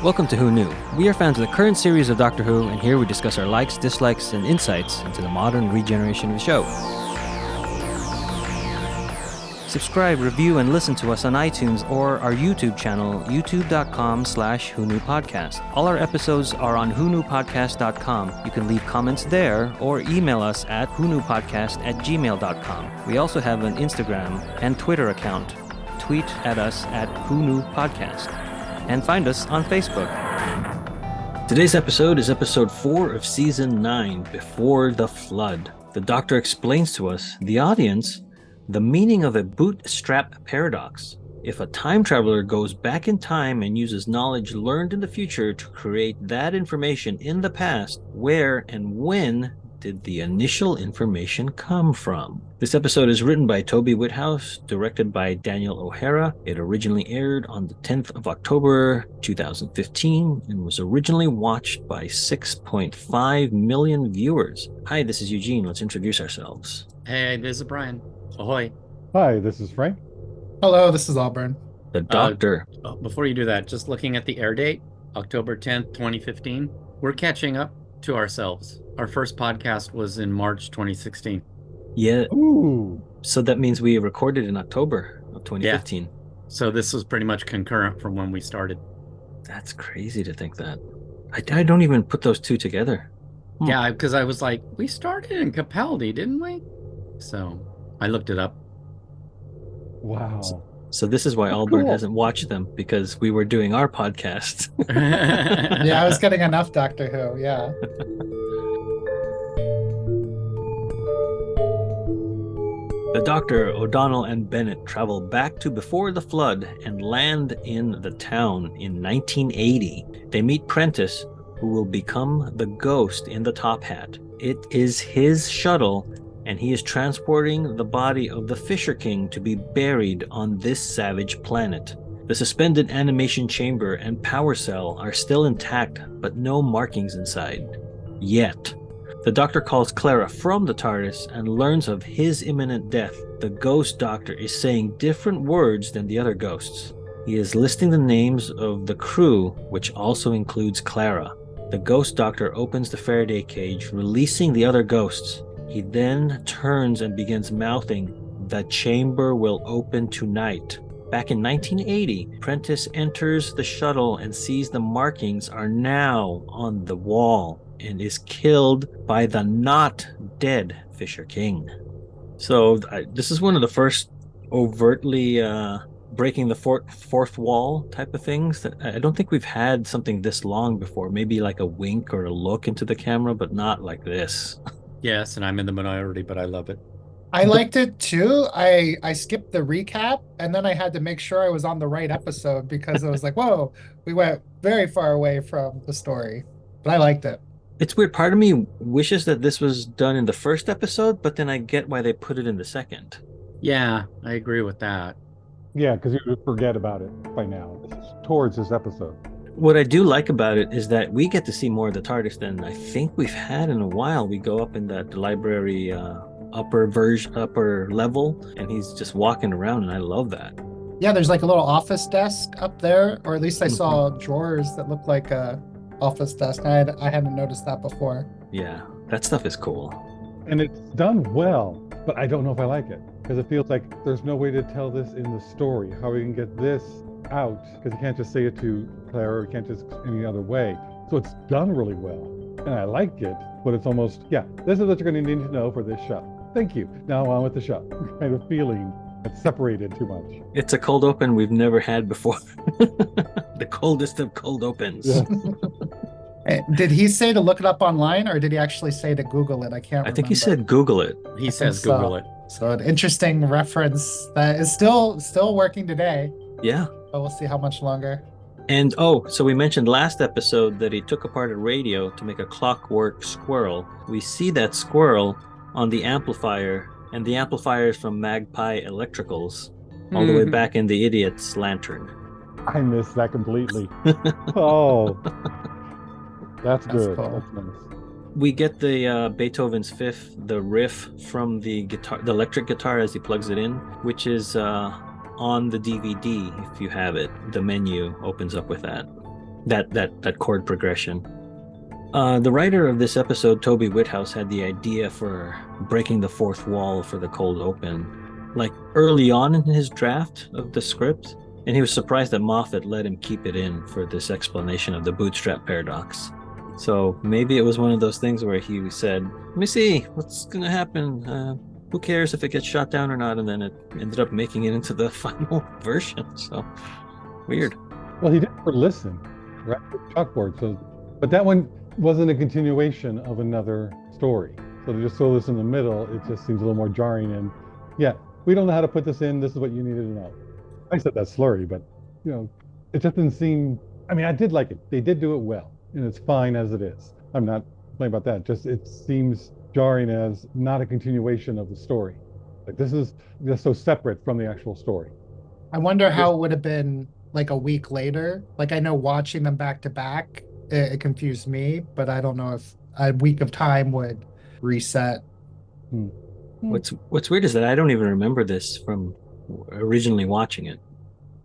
Welcome to Who Knew. We are fans of the current series of Doctor Who, and here we discuss our likes, dislikes, and insights into the modern regeneration of the show. Subscribe, review, and listen to us on iTunes or our YouTube channel, youtube.com/WhoKnewPodcast. All our episodes are on WhoKnewPodcast.com. You can leave comments there or email us at WhoKnewPodcast@gmail.com. We also have an Instagram and Twitter account. Tweet at us at WhoKnewPodcast. And find us on Facebook. Today's episode is episode 4 of season 9, Before the Flood. The Doctor explains to us, the audience, the meaning of a bootstrap paradox. If a time traveler goes back in time and uses knowledge learned in the future to create that information in the past, where and when did the initial information come from? This episode is written by Toby Whithouse, directed by Daniel O'Hara. It originally aired on the 10th of October 2015 and was originally watched by 6.5 million viewers. Hi, this is Eugene. Let's introduce ourselves. Hey, this is Brian. Ahoy. Hi, this is Frank. Hello, this is Auburn. The Doctor. Before you do that, just looking at the air date, October 10th, 2015, we're catching up to ourselves. Our first podcast was in March 2016. Yeah. Ooh. So that means we recorded in October of 2015. Yeah. So this was pretty much concurrent from when we started. That's crazy to think that. I don't even put those two together. Yeah, because I was like, we started in Capaldi, didn't we? So I looked it up. Wow. So this is why Albert hasn't watched them, because we were doing our podcast. Yeah, I was getting enough Doctor Who, yeah. The Doctor, O'Donnell, and Bennett travel back to before the flood and land in the town in 1980. They meet Prentice, who will become the ghost in the top hat. It is his shuttle, and he is transporting the body of the Fisher King to be buried on this savage planet. The suspended animation chamber and power cell are still intact, but no markings inside. Yet. The Doctor calls Clara from the TARDIS and learns of his imminent death. The Ghost Doctor is saying different words than the other ghosts. He is listing the names of the crew, which also includes Clara. The Ghost Doctor opens the Faraday cage, releasing the other ghosts. He then turns and begins mouthing, "The chamber will open tonight." Back in 1980, Prentice enters the shuttle and sees the markings are now on the wall and is killed by the not dead Fisher King. So this is one of the first overtly breaking the fourth wall type of things. I don't think we've had something this long before. Maybe like a wink or a look into the camera, but not like this. Yes, and I'm in the minority, but I love it. I liked it too. I skipped the recap, and then I had to make sure I was on the right episode because I was like, whoa, we went very far away from the story. But I liked it. It's weird. Part of me wishes that this was done in the first episode, but then I get why they put it in the second. Yeah, I agree with that. Yeah, because you would forget about it by now. This is towards this episode. What I do like about it is that we get to see more of the TARDIS than I think we've had in a while. We go up in that library upper level, and he's just walking around, and I love that. Yeah, there's like a little office desk up there, or at least I saw drawers that looked like a office desk. I hadn't noticed that before. Yeah, that stuff is cool. And it's done well, but I don't know if I like it. Because it feels like there's no way to tell this in the story. How we can get this out, because you can't just say it to Clara, you can't just any other way. So it's done really well. And I like it, but it's almost, yeah, this is what you're going to need to know for this show. Thank you. Now on with the show. Kind of feeling it's separated too much. It's a cold open we've never had before. The coldest of cold opens. Yeah. Did he say to look it up online, or did he actually say to Google it? I can't remember. I think he said Google it. He says so. Google it. So an interesting reference that is still working today. Yeah. But we'll see how much longer. And so we mentioned last episode that he took apart a radio to make a clockwork squirrel. We see that squirrel on the amplifier, and the amplifier is from Magpie Electricals, all the way back in the Idiot's Lantern. I missed that completely. Oh, that's good. Cool. That's nice. We get the Beethoven's Fifth, the riff from the guitar, the electric guitar as he plugs it in, which is on the DVD if you have it. The menu opens up with that. that chord progression. The writer of this episode, Toby Whithouse, had the idea for breaking the fourth wall for the cold open, like early on in his draft of the script, and he was surprised that Moffat let him keep it in for this explanation of the bootstrap paradox. So maybe it was one of those things where he said, "Let me see what's gonna happen. Who cares if it gets shot down or not?" And then it ended up making it into the final version. So weird. Well, he did for Listen, right? Chalkboard. So, but that one wasn't a continuation of another story. So to just throw this in the middle, it just seems a little more jarring. And yeah, we don't know how to put this in. This is what you needed to know. I said that slurry, but it just didn't seem. I mean, I did like it. They did do it well, and it's fine as it is. I'm not complaining about that. Just it seems jarring as not a continuation of the story. Like this is just so separate from the actual story. I wonder how it would have been like a week later. Like I know watching them back to back, it confused me, but I don't know if a week of time would reset. What's weird is that I don't even remember this from originally watching it.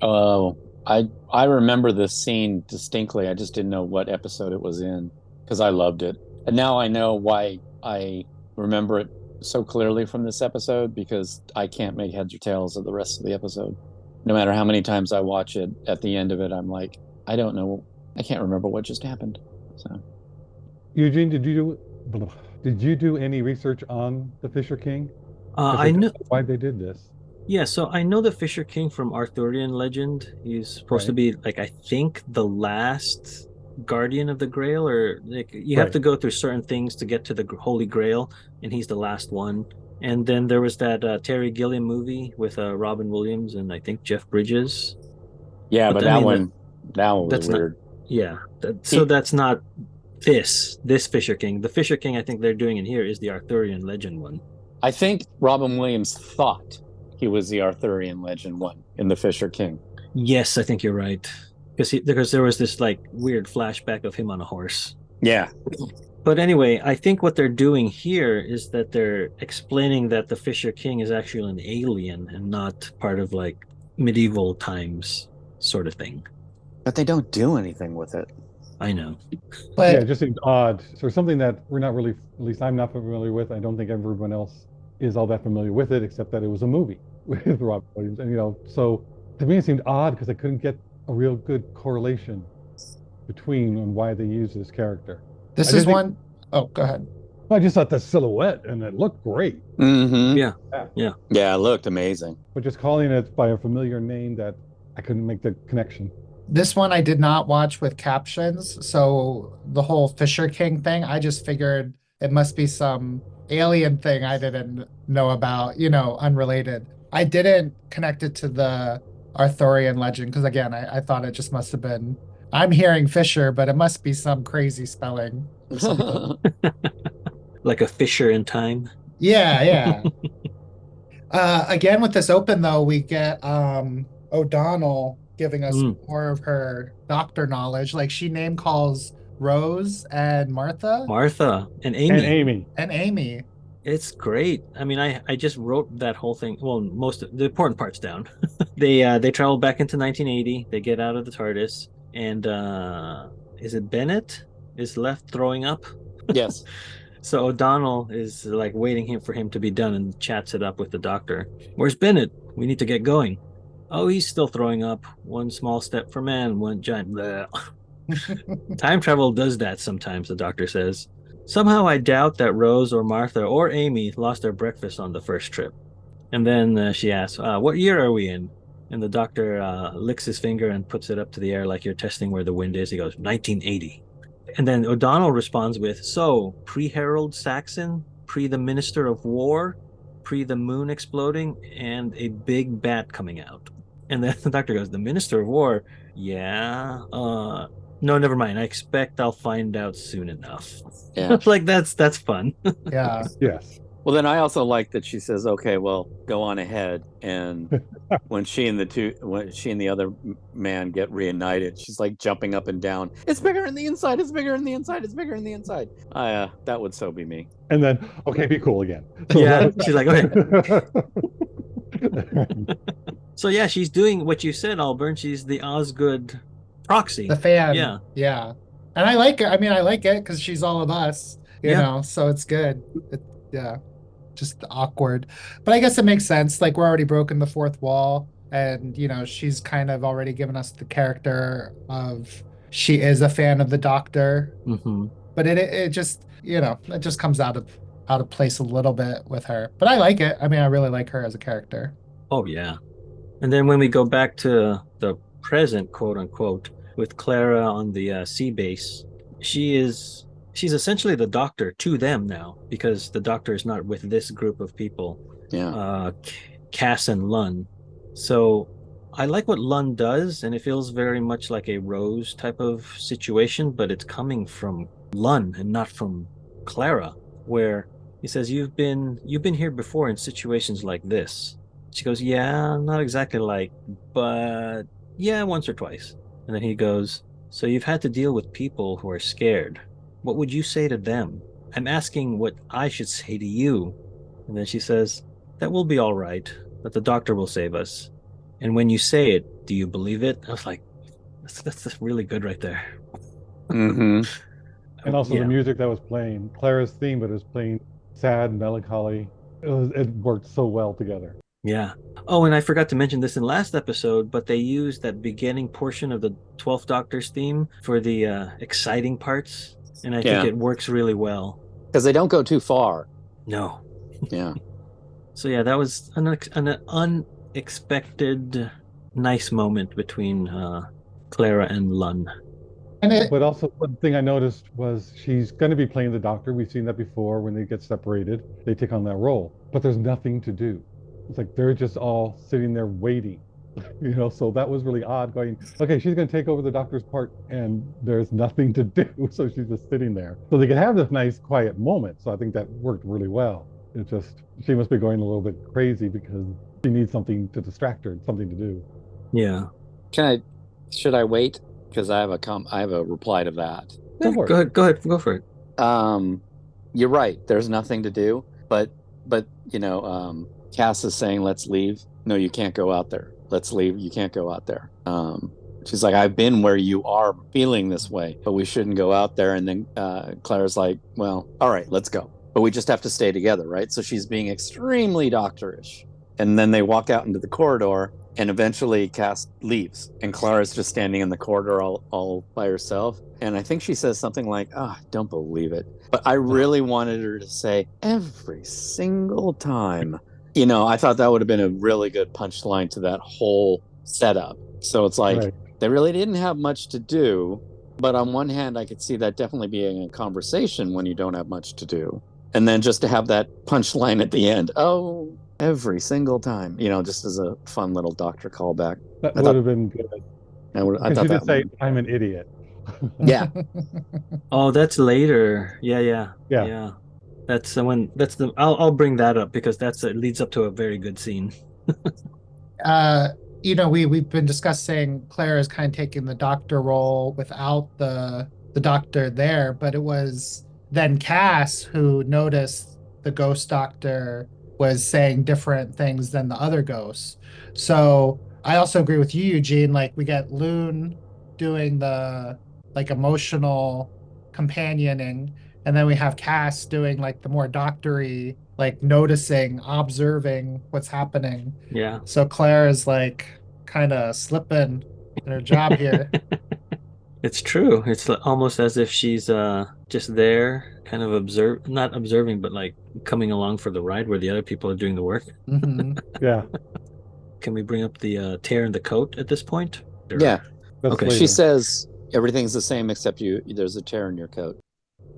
Oh, I remember this scene distinctly. I just didn't know what episode it was in because I loved it. And now I know why I remember it so clearly from this episode, because I can't make heads or tails of the rest of the episode. No matter how many times I watch it, at the end of it, I'm like, I don't know. I can't remember what just happened. So, Eugene, did you do any research on the Fisher King? I know why they did this. Yeah, so I know the Fisher King from Arthurian legend. He's supposed to be like, I think, the last guardian of the Grail, or like you have to go through certain things to get to the Holy Grail, and he's the last one. And then there was that Terry Gilliam movie with Robin Williams and I think Jeff Bridges. Yeah, but that one was weird. That's not this Fisher King. The Fisher King I think they're doing in here is the Arthurian legend one. I think Robin Williams thought he was the Arthurian legend one in the Fisher King. Yes, I think you're right. Because there was this like weird flashback of him on a horse. Yeah. But anyway, I think what they're doing here is that they're explaining that the Fisher King is actually an alien and not part of like medieval times sort of thing. But they don't do anything with it. I know. But yeah, it just seems odd. So something that we're not really, at least I'm not familiar with. I don't think everyone else is all that familiar with it, except that it was a movie with Robin Williams. And so to me it seemed odd because I couldn't get a real good correlation between and why they use this character. Oh, go ahead. I just thought the silhouette and it looked great. Mm-hmm. Yeah, it looked amazing. But just calling it by a familiar name, that I couldn't make the connection. This one I did not watch with captions, so the whole Fisher King thing, I just figured it must be some alien thing I didn't know about, unrelated. I didn't connect it to the Arthurian legend because, again, I thought it just must have been, I'm hearing Fisher, but it must be some crazy spelling or something. Like a Fisher in time. Yeah. Again, with this open, though, we get O'Donnell giving us more of her doctor knowledge. Like she name calls Rose and Martha and Amy. And Amy. It's great. I mean, I just wrote that whole thing. Well, most of the important parts down. They travel back into 1980. They get out of the TARDIS, and is it Bennett is left throwing up? Yes. So O'Donnell is like waiting for him to be done and chats it up with the doctor. Where's Bennett? We need to get going. Oh, he's still throwing up. One small step for man, one giant. Time travel does that sometimes, the doctor says. Somehow I doubt that Rose or Martha or Amy lost their breakfast on the first trip. And then she asks, what year are we in? And the doctor licks his finger and puts it up to the air like you're testing where the wind is. He goes, 1980. And then O'Donnell responds with, so, pre-Harold Saxon, pre the Minister of War, pre the moon exploding, and a big bat coming out. And then the doctor goes, the Minister of War? Yeah. No, never mind. I expect I'll find out soon enough. Yeah. Like, that's fun. Yeah. Yes. Well, then I also like that she says, okay, well, go on ahead. And when she and the other man get reunited, she's like jumping up and down. It's bigger in the inside. It's bigger in the inside. It's bigger in the inside. That would so be me. And then, okay, be cool again. So yeah. She's like, okay. So yeah, she's doing what you said, Alburn. She's the Osgood Proxy. the fan. Yeah. Yeah. And I like it. I mean, I like it because she's all of us, Yeah. so it's good. Yeah, just awkward. But I guess it makes sense. Like we're already broken the fourth wall, and she's kind of already given us the character of she is a fan of the Doctor. Hmm. But it just, it just comes out of place a little bit with her. But I like it. I mean, I really like her as a character. Oh, yeah. And then when we go back to the present, quote unquote, with Clara on the sea base, she is she's essentially the doctor to them now because the doctor is not with this group of people, Yeah. Cass and Lund. So I like what Lund does, and it feels very much like a Rose type of situation, but it's coming from Lund and not from Clara, where he says, you've been here before in situations like this. She goes, yeah, not exactly like, but yeah, once or twice. And then he goes, so you've had to deal with people who are scared. What would you say to them? I'm asking what I should say to you. And then she says, that will be all right, that the doctor will save us. And when you say it, do you believe it? I was like, that's really good right there. Mm-hmm. And also the Yeah. music that was playing, Clara's theme, but it was playing sad, melancholy. It worked so well together. Yeah. Oh, and I forgot to mention this in last episode, but they used that beginning portion of the 12th Doctor's theme for the exciting parts, and I think Yeah. it works really well. Because they don't go too far. No. Yeah. So yeah, that was an unexpected nice moment between Clara and Lun. And it But also, one thing I noticed was she's going to be playing the Doctor. We've seen that before when they get separated, they take on that role. But there's nothing to do. It's like they're just all sitting there waiting, So that was really odd going, okay, she's going to take over the Doctor's part, and there's nothing to do. So she's just sitting there. So they could have this nice, quiet moment. So I think that worked really well. It just, she must be going a little bit crazy because she needs something to distract her, something to do. Yeah. Should I wait? Because I have a reply to that. Go for it. Go ahead, go for it. You're right. There's nothing to do, but Cass is saying, let's leave. No, you can't go out there. Let's leave. You can't go out there. She's like, I've been where you are feeling this way, but we shouldn't go out there. And then Claire's like, well, all right, let's go. But we just have to stay together, right? So she's being extremely doctorish. And then they walk out into the corridor, and eventually Cass leaves. And Clara's just standing in the corridor all by herself. And I think she says something like, I don't believe it. But I really wanted her to say, every single time. I thought that would have been a really good punchline to that whole setup. So it's like, Right. They really didn't have much to do. But on one hand, I could see that definitely being a conversation when you don't have much to do. And then just to have that punchline at the end, every single time, just as a fun little Doctor callback. That I would thought- have been good. I Because thought she did that say, one. I'm an idiot. Yeah. Oh, that's later. Yeah. Yeah. That's the one. I'll bring that up because it leads up to a very good scene. we've been discussing Claire is kind of taking the Doctor role without the Doctor there, but it was then Cass who noticed the Ghost Doctor was saying different things than the other ghosts. So I also agree with you, Eugene. Like we get Loon doing the like emotional companioning, and then we have Cass doing like the more doctory, like noticing, observing what's happening. Yeah. So Claire is like kind of slipping in her job here. It's true. It's almost as if she's just there, kind of not observing, but like coming along for the ride where the other people are doing the work. Mhm. Yeah. Can we bring up the tear in the coat at this point? Yeah. That's Okay, later. She says everything's the same except there's a tear in your coat.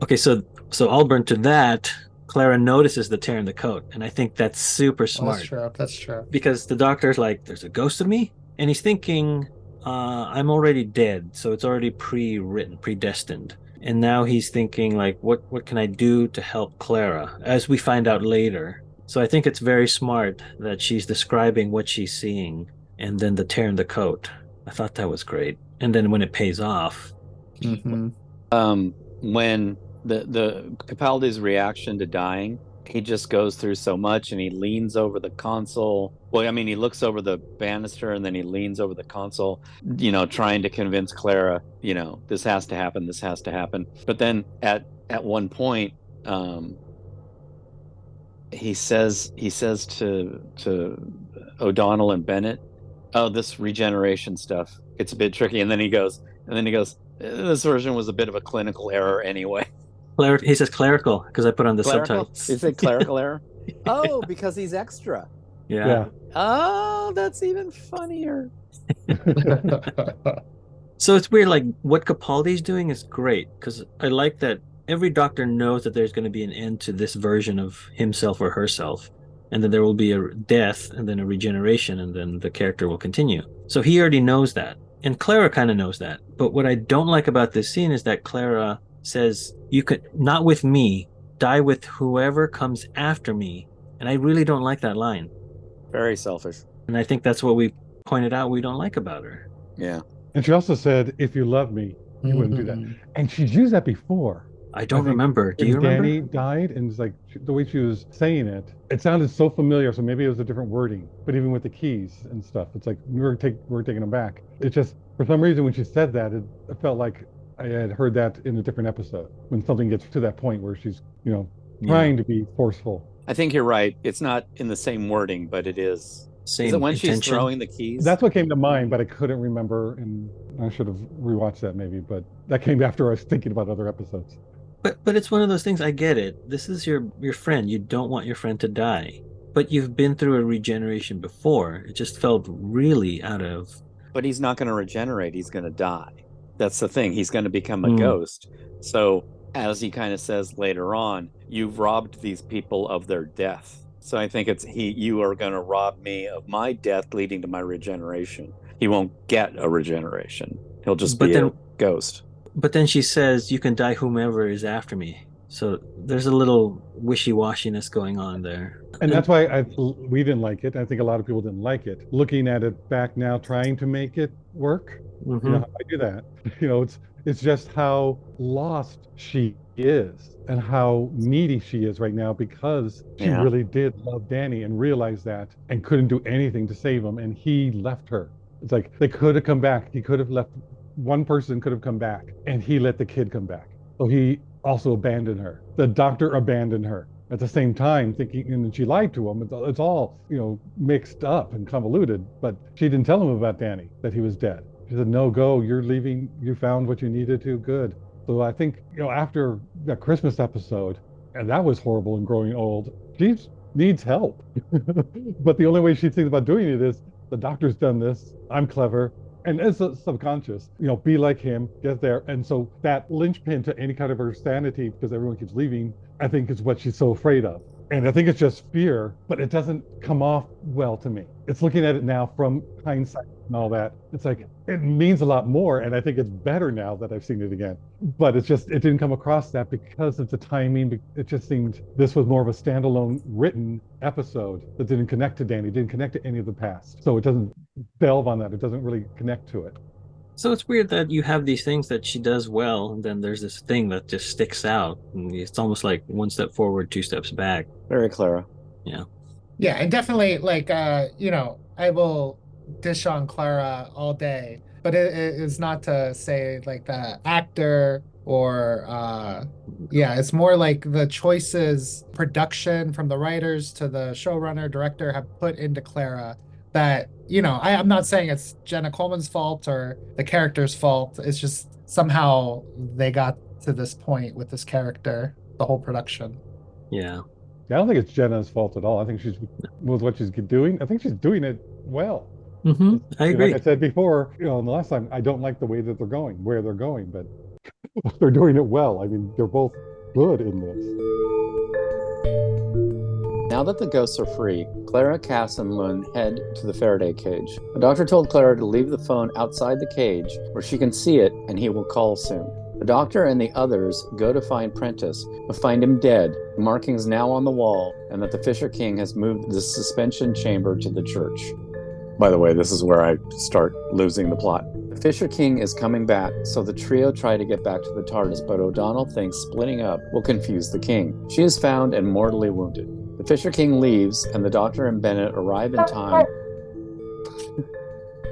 Okay, so Allburn, to that, Clara notices the tear in the coat, and I think that's super Oh, smart that's true. That's true. because the doctor's like, "There's a ghost of me," and he's thinking, "I'm already dead, so it's already pre-written, predestined." And now he's thinking, like, what can I do to help Clara? As we find out later. So I think it's very smart that she's describing what she's seeing, and then the tear in the coat. I thought that was great, and then when it pays off, Mhm. When the Capaldi's reaction to dying, he just goes through so much, and he leans over the console. Well, I mean, he looks over the banister and then he leans over the console, trying to convince Clara, this has to happen, this has to happen. But then at one point, he says to O'Donnell and Bennett, "Oh, this regeneration stuff, it's a bit tricky." And then he goes, "This version was a bit of a clinical error anyway." He says clerical because I put on the Clerical? subtitles. Is it clerical error? Oh, because he's extra. Yeah. Yeah. Oh, that's even funnier. So it's weird, like what Capaldi's doing is great because I like that every doctor knows that there's going to be an end to this version of himself or herself, and then there will be a death and then a regeneration, and then the character will continue. So he already knows that. And Clara kind of knows that. But what I don't like about this scene is that Clara says, "You could not with me, die with whoever comes after me." And I really don't like that line. Very selfish. And I think that's what we pointed out we don't like about her. Yeah. And she also said, "If you love me, you wouldn't do that." And she's used that before. I don't think remember. Do when you remember? Danny died, and it's like the way she was saying it sounded so familiar. So maybe it was a different wording. But even with the keys and stuff, it's like we're taking them back. It's just for some reason when she said that, it felt like I had heard that in a different episode. When something gets to that point where she's trying to be forceful. I think you're right. It's not in the same wording, but it is. Same Is it when she's intention. throwing the keys? That's what came to mind, but I couldn't remember, and I should have rewatched that maybe. But that came after I was thinking about other episodes. But it's one of those things. I get it. This is your friend. You don't want your friend to die, but you've been through a regeneration before. It just felt really out of. But he's not going to regenerate. He's going to die. That's the thing. He's going to become a ghost. So as he kind of says later on, you've robbed these people of their death. So I think you are going to rob me of my death, leading to my regeneration. He won't get a regeneration. He'll just be a ghost. But then she says, "You can die whomever is after me." So there's a little wishy-washiness going on there. And that's why we didn't like it. I think a lot of people didn't like it. Looking at it back now, trying to make it work, how I do that. It's just how lost she is and how needy she is right now because she really did love Danny and realized that and couldn't do anything to save him. And he left her. It's like they could have come back. He could have left. One person could have come back and he let the kid come back. So he also abandoned her. The doctor abandoned her at the same time, thinking, and she lied to him. It's all, mixed up and convoluted, but she didn't tell him about Danny, that he was dead. She said, "No, go, you're leaving. You found what you needed to, good." So I think, after that Christmas episode, and that was horrible and growing old, she needs help. But the only way she thinks about doing it is, the doctor's done this, I'm clever. And it's subconscious, be like him, get there. And so that linchpin to any kind of her sanity, because everyone keeps leaving, I think is what she's so afraid of. And I think it's just fear, but it doesn't come off well to me. It's looking at it now from hindsight and all that. It's like, it means a lot more. And I think it's better now that I've seen it again. But it didn't come across that because of the timing. It just seemed this was more of a standalone written episode that didn't connect to Danny, didn't connect to any of the past. So it doesn't delve on that. It doesn't really connect to it. So it's weird that you have these things that she does well, and then there's this thing that just sticks out. And it's almost like one step forward, two steps back. Very Clara. Yeah. Yeah, and definitely I will dish on Clara all day, but it is not to say like the actor or it's more like the choices production from the writers to the showrunner director have put into Clara that I'm not saying it's Jenna Coleman's fault or the character's fault. It's just somehow they got to this point with this character, the whole production. Yeah. I don't think it's Jenna's fault at all. I think with what she's doing, I think she's doing it well. I agree. Like I said before, the last time, I don't like the way that where they're going, but they're doing it well. I mean, they're both good in this. Now that the ghosts are free, Clara, Cass, and Lynn head to the Faraday cage. The doctor told Clara to leave the phone outside the cage where she can see it and he will call soon. The doctor and the others go to find Prentice, but find him dead, markings now on the wall, and that the Fisher King has moved the suspension chamber to the church. By the way, this is where I start losing the plot. The Fisher King is coming back, so the trio try to get back to the TARDIS, but O'Donnell thinks splitting up will confuse the King. She is found and mortally wounded. The Fisher King leaves, and the Doctor and Bennett arrive in time.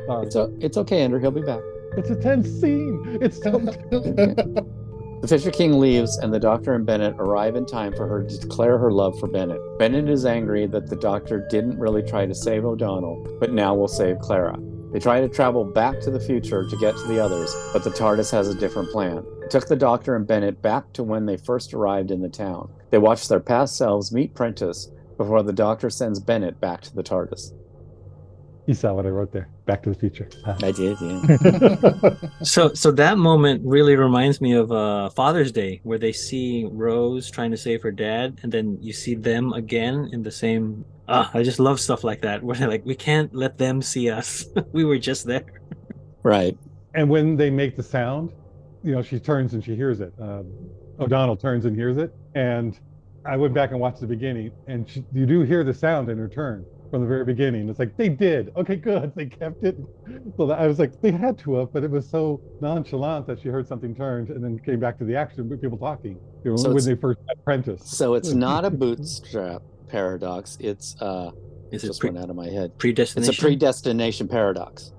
Sorry. It's okay, Andrew. He'll be back. It's a tense scene. It's so The Fisher King leaves, and the Doctor and Bennett arrive in time for her to declare her love for Bennett. Bennett is angry that the Doctor didn't really try to save O'Donnell, but now will save Clara. They try to travel back to the future to get to the others, but the TARDIS has a different plan. It took the Doctor and Bennett back to when they first arrived in the town. They watch their past selves meet Prentice before the Doctor sends Bennett back to the TARDIS. You saw what I wrote there. Back to the Future. I did, yeah. So that moment really reminds me of Father's Day, where they see Rose trying to save her dad, and then you see them again in the same. I just love stuff like that, where they're like, we can't let them see us. We were just there. Right. And when they make the sound, she turns and she hears it. O'Donnell turns and hears it. And I went back and watched the beginning, and you do hear the sound in her turn from the very beginning. It's like, they did. Okay, good. They kept it. So I was like, they had to have, but it was so nonchalant that she heard something turned and then came back to the action with people talking when they first met Prentice. So it's not a bootstrap paradox. It's Is it just went out of my head. Predestination? It's a predestination paradox.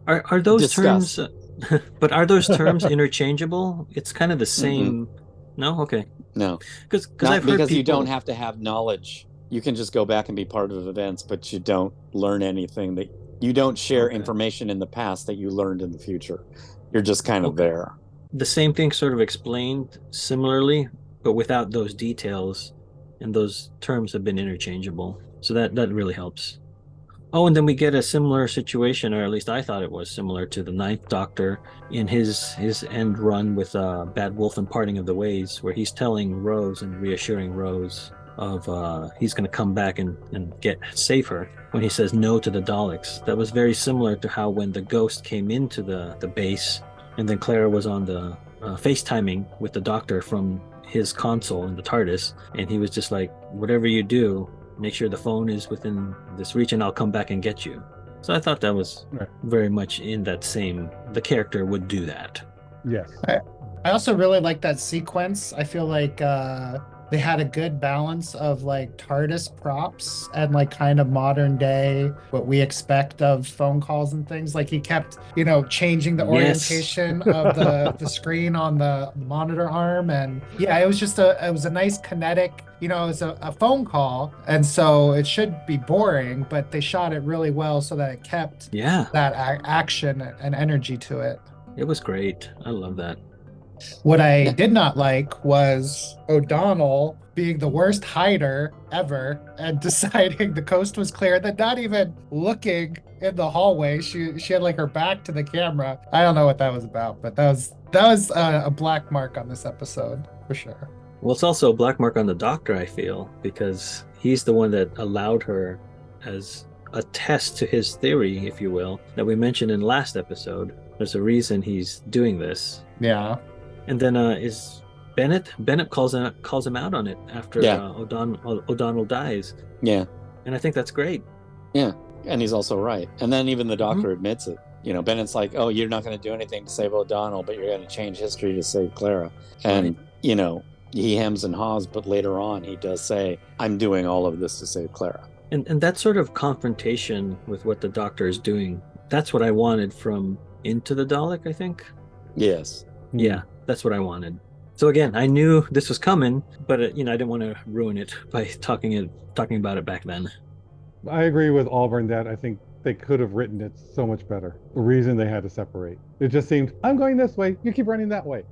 Are those Discuss. terms? But are those terms interchangeable? It's kind of the same. No, okay. No, Because not I've heard because people. you don't have to have knowledge. You can just go back and be part of events, but you don't learn anything that you don't share information in the past that you learned in the future. You're just kind of there. The same thing sort of explained similarly, but without those details, and those terms have been interchangeable. So that really helps. Oh, and then we get a similar situation, or at least I thought it was similar to the Ninth Doctor in his end run with Bad Wolf and Parting of the Ways, where he's telling Rose and reassuring Rose of he's going to come back and save her when he says no to the Daleks. That was very similar to how when the ghost came into the base, and then Clara was on the FaceTiming with the Doctor from his console in the TARDIS, and he was just like, whatever you do, make sure the phone is within this reach and I'll come back and get you. So I thought that was very much in that same, the character would do that. Yes. I also really like that sequence. I feel like they had a good balance of like TARDIS props and like kind of modern day what we expect of phone calls and things. Like he kept, changing the orientation of the screen on the monitor arm, and yeah, it was just it was a nice kinetic. It was a phone call, and so it should be boring, but they shot it really well so that it kept that action and energy to it. It was great. I love that. What I did not like was O'Donnell being the worst hider ever and deciding the coast was clear, then not even looking in the hallway. She had like her back to the camera. I don't know what that was about, but that was a black mark on this episode for sure. Well, it's also a black mark on the Doctor, I feel, because he's the one that allowed her as a test to his theory, if you will, that we mentioned in last episode. There's a reason he's doing this. Yeah. And then is Bennett calls him out on it after O'Donnell dies. Yeah. And I think that's great. Yeah. And he's also right. And then even the Doctor admits it. Bennett's like, oh, you're not going to do anything to save O'Donnell, but you're going to change history to save Clara. And, he hems and haws, but later on he does say, I'm doing all of this to save Clara. And that sort of confrontation with what the Doctor is doing, that's what I wanted from Into the Dalek, I think. Yes. Yeah, that's what I wanted. So again, I knew this was coming, but I didn't want to ruin it by talking about it back then. I agree with Oliver in that. I think they could have written it so much better. The reason they had to separate. It just seemed, I'm going this way, you keep running that way.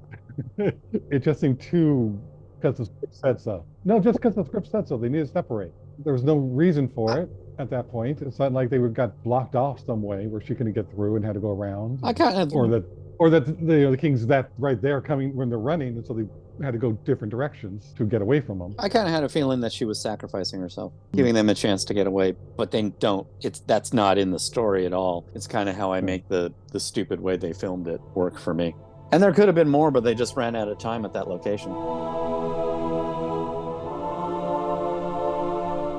It just seemed too, because the script said so. No, just because the script said so. They needed to separate. There was no reason for it at that point. It's not like they got blocked off some way where she couldn't get through and had to go around. Or that the King's that right there coming when they're running, and so they had to go different directions to get away from them. I kind of had a feeling that she was sacrificing herself, giving them a chance to get away, but they don't. That's not in the story at all. It's kind of how I make the stupid way they filmed it work for me. And there could have been more, but they just ran out of time at that location.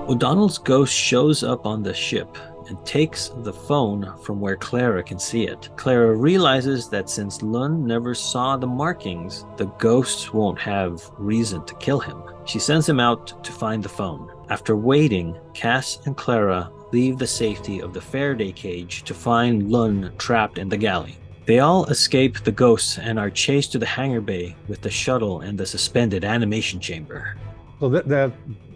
O'Donnell's ghost shows up on the ship and takes the phone from where Clara can see it. Clara realizes that since Lund never saw the markings, the ghosts won't have reason to kill him. She sends him out to find the phone. After waiting, Cass and Clara leave the safety of the Faraday cage to find Lund trapped in the galley. They all escape the ghosts and are chased to the hangar bay with the shuttle and the suspended animation chamber. So that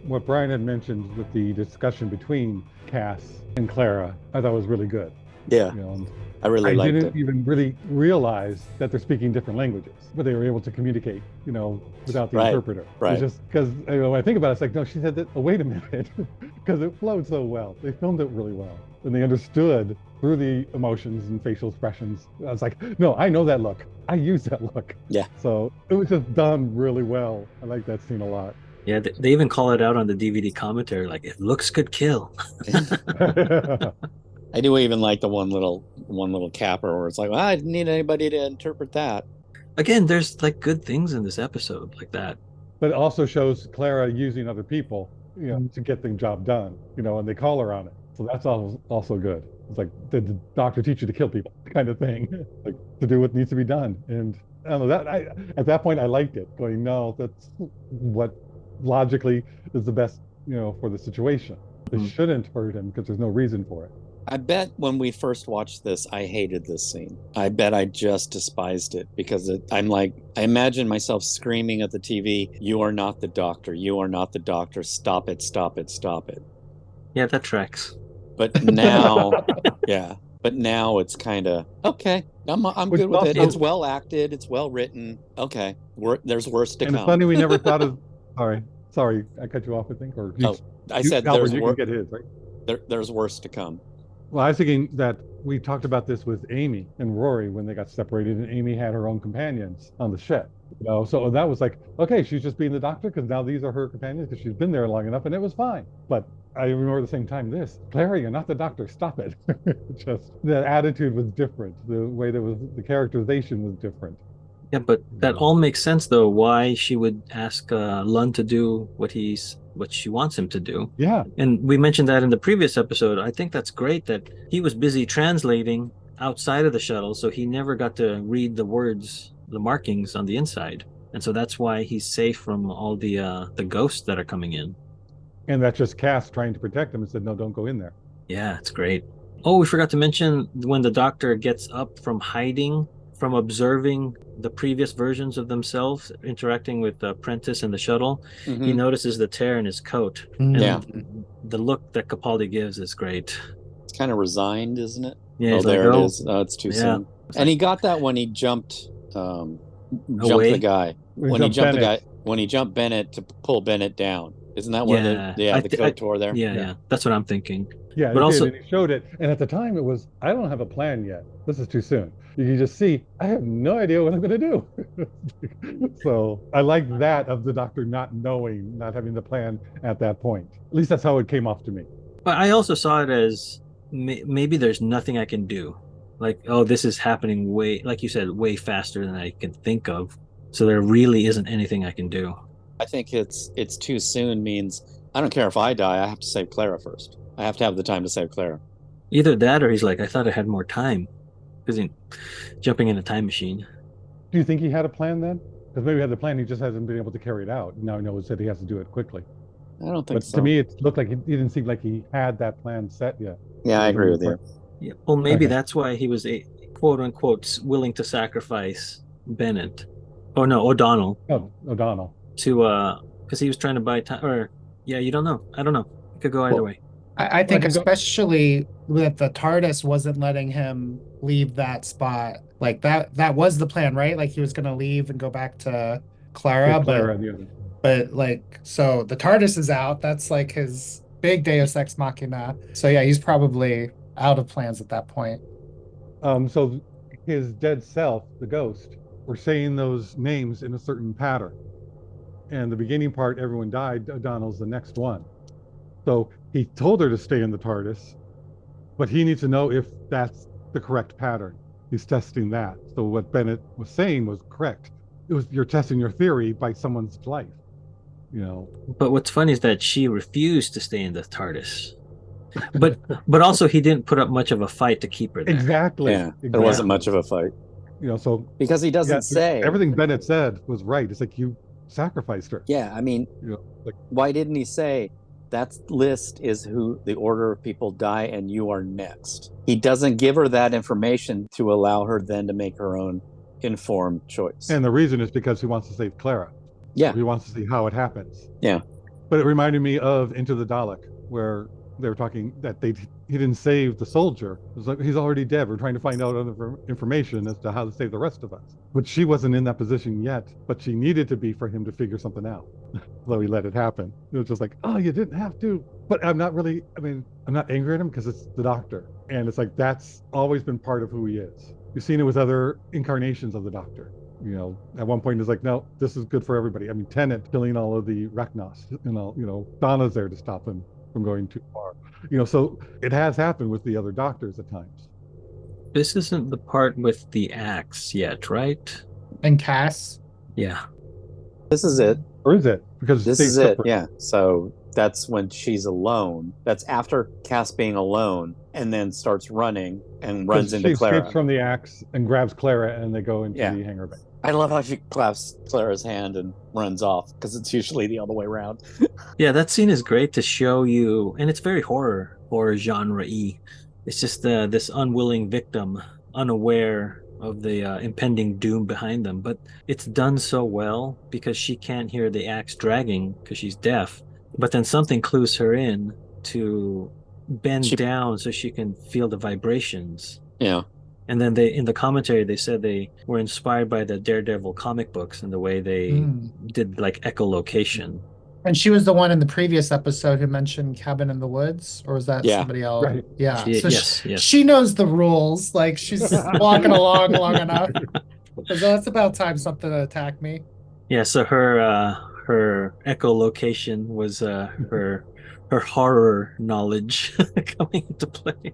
what Brian had mentioned with the discussion between Cass and Clara, I thought was really good. Yeah, You know, I really liked didn't it. even really realize that they're speaking different languages, but they were able to communicate, without the Right, interpreter. right. It's just because when I think about it, it's like, no, she said that. Oh, wait a minute, because it flowed so well. They filmed it really well, and they understood through the emotions and facial expressions. I was like, no, I know that look. I use that look. Yeah. So it was just done really well. I like that scene a lot. Yeah, they even call it out on the DVD commentary, like, if looks could kill. I do even like the one little capper where it's like, well, I didn't need anybody to interpret that. Again, there's like good things in this episode like that. But it also shows Clara using other people, to get the job done, and they call her on it. So that's also good. It's like, did the doctor teach you to kill people kind of thing, like to do what needs to be done. And I don't know at that point I liked it, going, no, that's what logically is the best, for the situation. They shouldn't hurt him because there's no reason for it. I bet when we first watched this, I hated this scene. I bet I just despised it because I'm like, I imagine myself screaming at the TV, "You are not the doctor. You are not the doctor. Stop it, stop it, stop it." Yeah, that tracks. But now, yeah. But now it's kind of okay. I'm Which good with it. also- It's well acted. It's well written. Okay, there's worse to And it's come. funny we never thought of. Sorry, I cut you off, I think. Or I said Albert, there's you can get his, right? there's worse to come. Well, I was thinking that we talked about this with Amy and Rory when they got separated, and Amy had her own companions on the ship. So that was like, okay, she's just being the doctor because now these are her companions because she's been there long enough, and it was fine. But I remember at the same time, Clara, you're not the doctor. Stop it. Just the attitude was different. The way the characterization was different. Yeah, but that all makes sense though. Why she would ask Lund to do what she wants him to do. Yeah. And we mentioned that in the previous episode. I think that's great that he was busy translating outside of the shuttle, so he never got to read the words, the markings on the inside. And so that's why he's safe from all the ghosts that are coming in. And that's just Cass trying to protect him and said, no, don't go in there. Yeah, it's great. Oh, we forgot to mention when the doctor gets up from hiding, from observing the previous versions of themselves interacting with the apprentice and the shuttle, he notices the tear in his coat. Yeah. And the look that Capaldi gives is great. It's kind of resigned, isn't it? Yeah, he's there like, it is. Oh, it's too soon. And he got that when he jumped Away? the guy. When he jumped Bennett. the guy. When he jumped Bennett to pull Bennett down. Isn't that where the coat tore there? Yeah, that's what I'm thinking. Yeah, But also- and he showed it. And at the time it was, I don't have a plan yet. This is too soon. You can just see, I have no idea what I'm going to do. So I like that of the doctor not knowing, not having the plan at that point. At least that's how it came off to me. But I also saw it as maybe there's nothing I can do. Like, oh, this is happening way, like you said, way faster than I can think of. So there really isn't anything I can do. I think it's too soon means I don't care if I die, I have to save Clara first. I have to have the time to save Clara. Either that or he's like, I thought I had more time. Because he's jumping in a time machine. Do you think he had a plan then? Because maybe he had the plan, he just hasn't been able to carry it out. Now he knows that he has to do it quickly. I don't think But so. to me, it looked like he didn't seem like he had that plan set yet. Yeah, I agree with you. Yeah, well, maybe Okay. that's why he was a quote unquote willing to sacrifice Bennett. Oh no, O'Donnell Oh, O'Donnell. to because he was trying to buy time. Or yeah, you don't know. I don't know. It could go either Well, way. I think can go- especially that the TARDIS wasn't letting him leave that spot. Like that was the plan, right? Like he was gonna leave and go back to Clara, Yeah, Clara and the other. but like so the TARDIS is out. That's like his big Deus Ex Machina. So yeah, he's probably out of plans at that point. So his dead self, the ghost, were saying those names in a certain pattern. And the beginning part, everyone died. O'Donnell's the next one. So he told her to stay in the TARDIS, but he needs to know if that's the correct pattern. He's testing that. So what Bennett was saying was correct. You're testing your theory by someone's life. But what's funny is that she refused to stay in the TARDIS. But also he didn't put up much of a fight to keep her there. Exactly. Yeah, there wasn't much of a fight So because he doesn't say everything Bennett said was right. It's like you sacrificed her. Yeah, I mean, why didn't he say that list is who the order of people die and you are next? He doesn't give her that information to allow her then to make her own informed choice. And the reason is because he wants to save Clara. Yeah. He wants to see how it happens. Yeah. But it reminded me of Into the Dalek, where they were talking that he didn't save the soldier. It was like, he's already dead. We're trying to find out other information as to how to save the rest of us. But she wasn't in that position yet, but she needed to be for him to figure something out. Though he let it happen. It was just like, oh, you didn't have to. But I'm not angry at him because it's the Doctor. And it's like, that's always been part of who he is. You've seen it with other incarnations of the Doctor. At one point it's like, no, this is good for everybody. I mean, Tennant killing all of the Rachnos, Donna's there to stop him from going too far. So it has happened with the other Doctors at times. This isn't the part with the axe yet, right? And Cass? Yeah. This is it. Or is it? Because this is it, yeah. So that's when she's alone. That's after Cass being alone and then starts running and runs into Clara. She escapes from the axe and grabs Clara and they go into the hangar bay. I love how she clasps Clara's hand and runs off because it's usually the other way around. Yeah, that scene is great to show you, and it's very horror genre-y. It's just this unwilling victim, unaware of the impending doom behind them. But it's done so well because she can't hear the axe dragging because she's deaf. But then something clues her in to bend down so she can feel the vibrations. Yeah. And then in the commentary, they said they were inspired by the Daredevil comic books and the way they did like echolocation. And she was the one in the previous episode who mentioned Cabin in the Woods, or was that somebody else? Right. Yeah. Yes. She knows the rules. Like she's walking along long enough. Because that's about time something attacked me. Yeah. So her echolocation was her horror knowledge coming into play.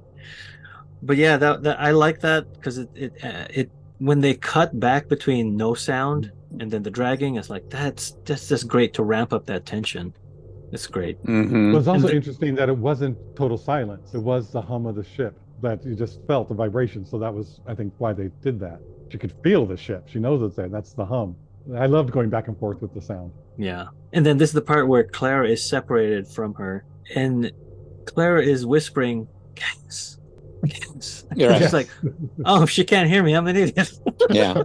But yeah, that I like that because it when they cut back between no sound and then the dragging, it's like that's just great to ramp up that tension. It's great. Mm-hmm. It was also interesting that it wasn't total silence. It was the hum of the ship that you just felt the vibration. So that was, I think, why they did that. She could feel the ship. She knows it's there. That's the hum. I loved going back and forth with the sound. Yeah. And then this is the part where Clara is separated from her, and Clara is whispering, "Gas." Right. She's like, oh, if she can't hear me, I'm an idiot. Yeah.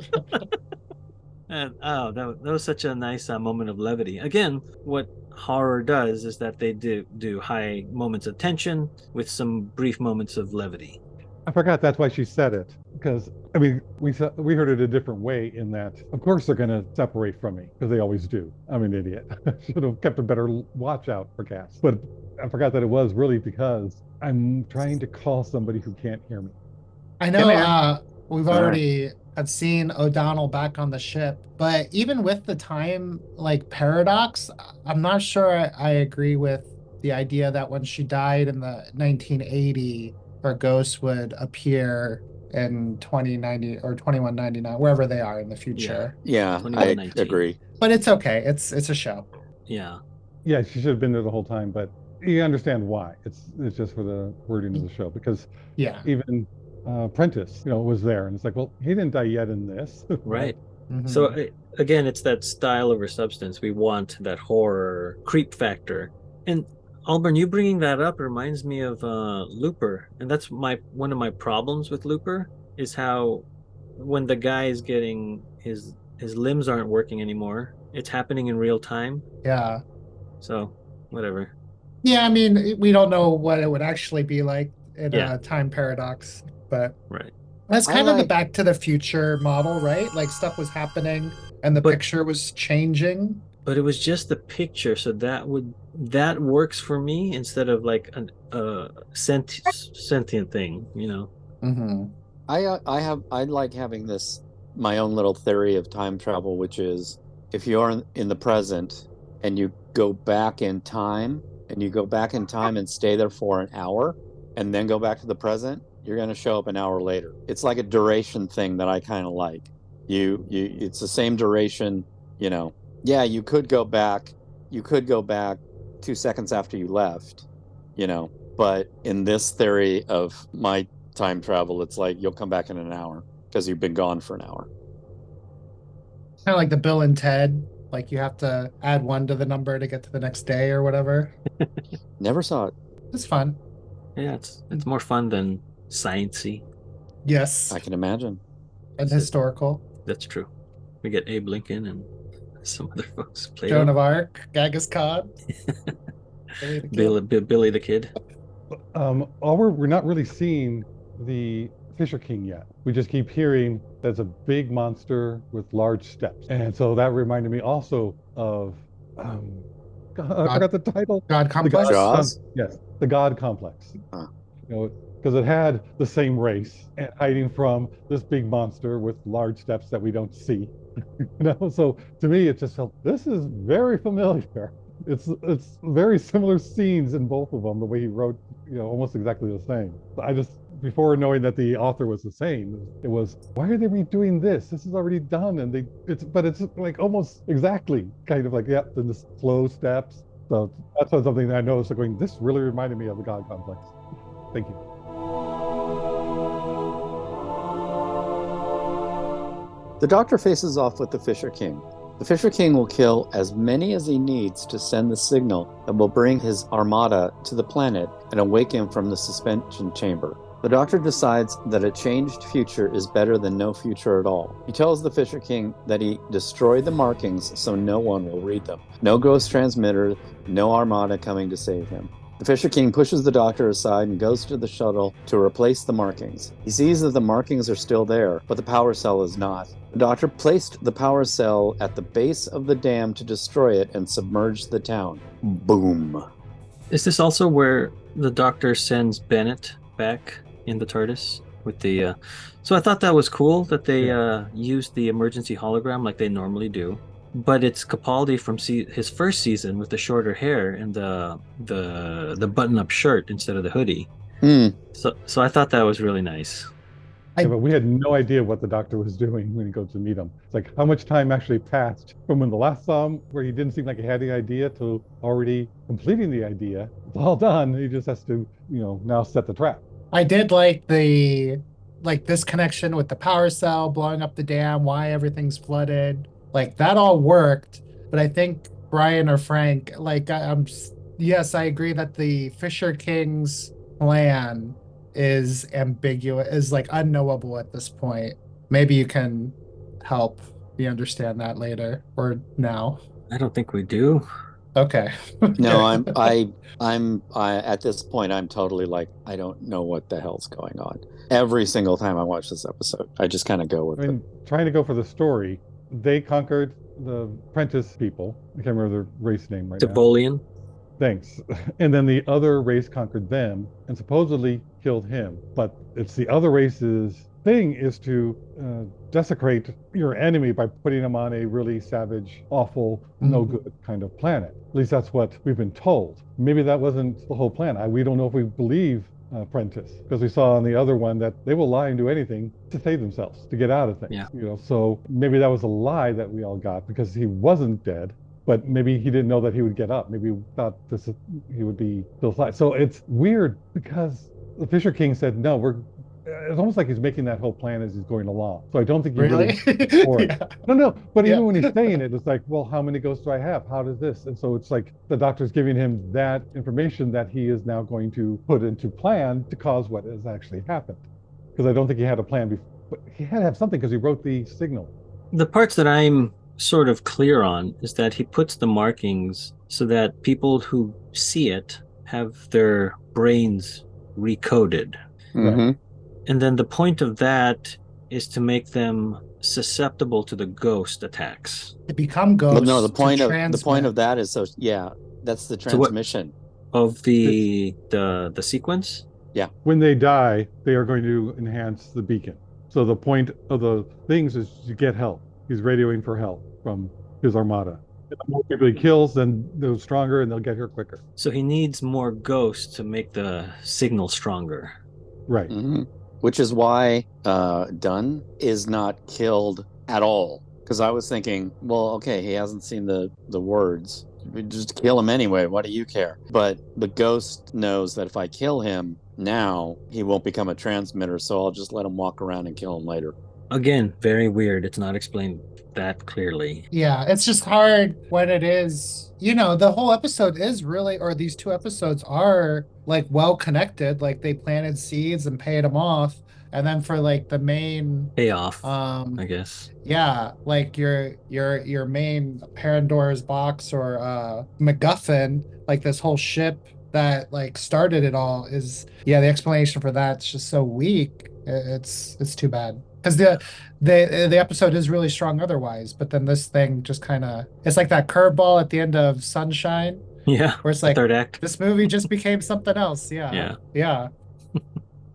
And that was such a nice moment of levity. Again, what horror does is that they do high moments of tension with some brief moments of levity. I forgot that's why she said it, because I mean we heard it a different way in that of course they're going to separate from me because they always do. I'm an idiot. Should have kept a better watch out for Cass. But I forgot that it was really because I'm trying to call somebody who can't hear me. I know we've already had seen O'Donnell back on the ship, but even with the time paradox, I'm not sure I agree with the idea that when she died in the 1980, her ghost would appear in 2090 or 2199, wherever they are in the future. Yeah, I agree. But it's okay. It's a show. Yeah. Yeah, she should have been there the whole time, but you understand why. It's just for the wording of the show, because even Prentice, was there, and it's like, well, he didn't die yet in this. Right. Mm-hmm. So again, it's that style over substance. We want that horror creep factor. And Alburn, you bringing that up reminds me of Looper, and that's one of my problems with Looper is how when the guy is getting his limbs aren't working anymore, it's happening in real time. Yeah. So whatever. Yeah, I mean, we don't know what it would actually be like in a time paradox, but right. That's kind of the Back to the Future model, right? Like stuff was happening and the picture was changing. But it was just the picture, so that works for me instead of like a sentient thing, Mm-hmm. I like having this my own little theory of time travel, which is if you're in the present and you go back in time and stay there for an hour and then go back to the present, you're going to show up an hour later. It's like a duration thing that I kind of like. It's the same duration, Yeah, you could go back 2 seconds after you left, But in this theory of my time travel, it's like you'll come back in an hour because you've been gone for an hour. Kind of like the Bill and Ted, like you have to add one to the number to get to the next day or whatever. Never saw it. It's fun. Yeah, it's more fun than sciencey. Yes, I can imagine. and historical. That's true. We get Abe Lincoln and some other folks. Plato, Joan of Arc, Genghis Khan, Billy the Kid. Billy the Kid. We're not really seeing the Fisher King yet. We just keep hearing there's a big monster with large steps, and so that reminded me also of God, I forgot the title. God The Complex. Jaws? Yes, the God Complex. Huh. You know, because it had the same race and hiding from this big monster with large steps that we don't see. So to me, it just felt this is very familiar. It's very similar scenes in both of them. The way he wrote, almost exactly the same. I just before knowing that the author was the same, it was why are they redoing this? This is already done, and it's like almost exactly kind of like then the slow steps. So that's something that I noticed. Going, this really reminded me of the God Complex. Thank you. The Doctor faces off with the Fisher King. The Fisher King will kill as many as he needs to send the signal that will bring his armada to the planet and awake him from the suspension chamber. The Doctor decides that a changed future is better than no future at all. He tells the Fisher King that he destroyed the markings so no one will read them. No ghost transmitter, no armada coming to save him. The Fisher King pushes the Doctor aside and goes to the shuttle to replace the markings. He sees that the markings are still there, but the power cell is not. The Doctor placed the power cell at the base of the dam to destroy it and submerge the town. Boom. Is this also where the Doctor sends Bennett back in the TARDIS with the? So I thought that was cool that they used the emergency hologram like they normally do. But it's Capaldi from his first season with the shorter hair and the button-up shirt instead of the hoodie. So I thought that was really nice. Yeah, but we had no idea what the Doctor was doing when he goes to meet him. It's like how much time actually passed from when the last saw him, where he didn't seem like he had the idea, to already completing the idea. It's all done. He just has to, now set the trap. I did like this connection with the power cell blowing up the dam, why everything's flooded. Like that all worked, but I think Brian or Frank, yes, I agree that the Fisher King's plan is ambiguous, is like unknowable at this point. Maybe you can help me understand that later or now. I don't think we do. Okay. No, I'm at this point, I'm totally like, I don't know what the hell's going on. Every single time I watch this episode, I just kind of go with it. Trying to go for the story, they conquered the Prentice people. I can't remember their race name right now. Tibolian. Thanks. And then the other race conquered them and supposedly killed him. But it's the other race's thing is to desecrate your enemy by putting them on a really savage, awful, no good kind of planet. At least that's what we've been told. Maybe that wasn't the whole plan. We don't know if we believe Prentice, because we saw on the other one that they will lie and do anything to save themselves, to get out of things. Yeah. So maybe that was a lie that we all got because he wasn't dead. But maybe he didn't know that he would get up. Maybe he thought he would be still alive. So it's weird because the Fisher King said, no, it's almost like he's making that whole plan as he's going along. So I don't think he really for it. Yeah. No. But even when he's saying it, it's like, well, how many ghosts do I have? How does this? And so it's like the Doctor's giving him that information that he is now going to put into plan to cause what has actually happened. Because I don't think he had a plan before. But he had to have something because he wrote the signal. The parts that I'm sort of clear on is that he puts the markings so that people who see it have their brains recoded. Mm-hmm. And then the point of that is to make them susceptible to the ghost attacks. To become ghosts. No, the point of that is that's the transmission of the sequence. Yeah. When they die, they are going to enhance the beacon. So the point of the things is to get help. He's radioing for help from his armada. If the more people he kills, then they're stronger and they'll get here quicker. So he needs more ghosts to make the signal stronger. Right. Mm-hmm. Which is why Dunn is not killed at all. Because I was thinking, well, okay, he hasn't seen the words. just kill him anyway. What do you care? But the ghost knows that if I kill him now, he won't become a transmitter. So I'll just let him walk around and kill him later. Again, very weird. It's not explained that clearly. Yeah, it's just hard when it is, the whole episode is really, or these two episodes are like well connected, like they planted seeds and paid them off. And then for like the main, Payoff, I um, guess. yeah, like your main Pandora's box or MacGuffin, like this whole ship that like started it all is, yeah, the explanation for that's just so weak. It's too bad. Because the episode is really strong otherwise, but then this thing just kind of it's like that curveball at the end of Sunshine, Yeah, where it's the like third act. this movie just became something else. Yeah, Yeah. yeah.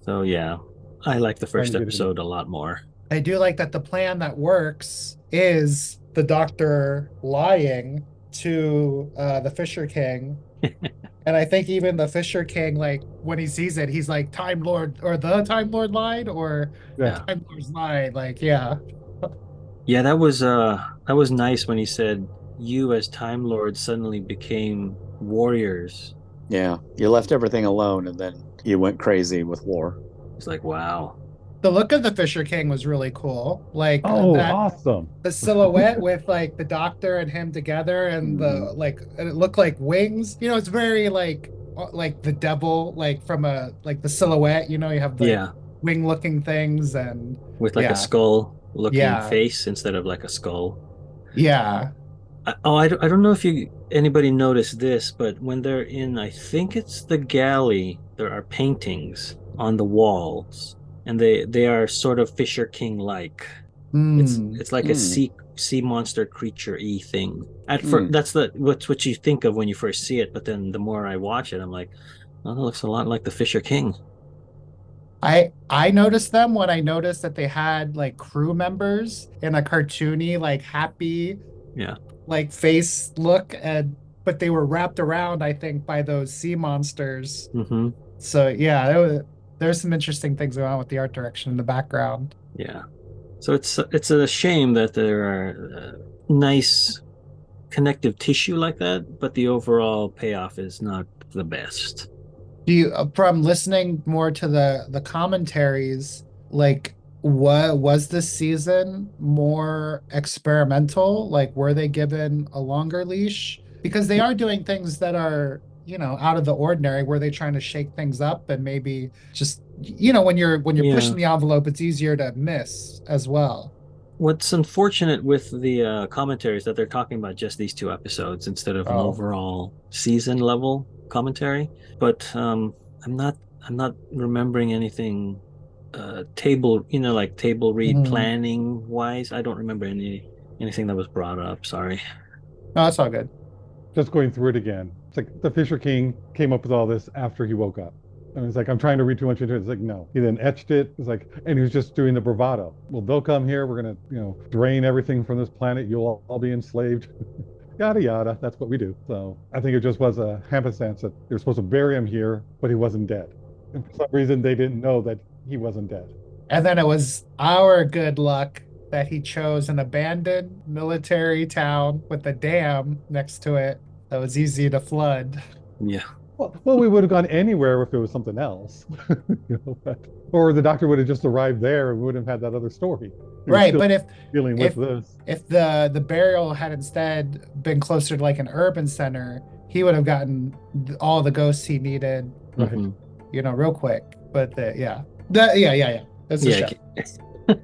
So yeah, I like the Trying to first get it in. episode a lot more. I do like that the plan that works is the doctor lying to the Fisher King. And I think even the Fisher King, like when he sees it, he's like Time Lord or the Time Lord lied or Yeah. Time Lord's lied. Like, yeah. Yeah, that was nice when he said you as Time Lord suddenly became warriors. Yeah, you left everything alone and then you went crazy with war. It's like, wow. The look of the Fisher King was really cool. Like Oh, that awesome. the silhouette with like the doctor and him together and the like and it looked like wings. It's very like the devil, like from a like the silhouette, you have the Yeah, wing looking things and with like a yeah, skull looking yeah, face instead of like a skull. yeah. I don't know if anybody noticed this, but when they're in, I think it's the galley, there are paintings on the walls, and they are sort of Fisher King like. Hmm. It's like a Hmm. sea monster creature-y thing. At first, Hmm. that's what's what you think of when you first see it, but then the more I watch it, I'm like, oh, that looks a lot like the Fisher King. I noticed them when I noticed that they had like crew members in a cartoony, like happy, Yeah. like face look, and but they were wrapped around, I think, by those sea monsters. Hmm. So yeah, there's some interesting things going on with the art direction in the background. Yeah. So it's a shame that there are nice connective tissue like that, but the overall payoff is not the best. Do you, from listening more to the commentaries, like what was this season more experimental? Like were they given a longer leash? Because they are doing things that are, out of the ordinary. Were they trying to shake things up and maybe just, when you're Yeah. pushing the envelope, it's easier to miss as well. What's unfortunate with the commentary is that they're talking about just these two episodes instead of an Oh. overall season level commentary. But I'm not I'm not remembering anything table like table read Mhm. planning wise. I don't remember anything that was brought up. Sorry. No, that's all good. Just going through it again. It's like the Fisher King came up with all this after he woke up. And it's like, I'm trying to read too much into it. It's like, no. He then etched it. It's like, and he was just doing the bravado. Well, they'll come here. We're going to, drain everything from this planet. You'll all be enslaved. Yada, yada. That's what we do. So I think it just was a happenstance that they were supposed to bury him here, but he wasn't dead. And for some reason, they didn't know that he wasn't dead. And then it was our good luck that he chose an abandoned military town with a dam next to it that was easy to flood. Yeah. Well, we would have gone anywhere if it was something else. Or the doctor would have just arrived there and we wouldn't have had that other story. He was Right, still but if dealing with if this. if the burial had instead been closer to like an urban center, he would have gotten all the ghosts he needed, Right. Mhm. real quick. But yeah. That's a Yeah. show.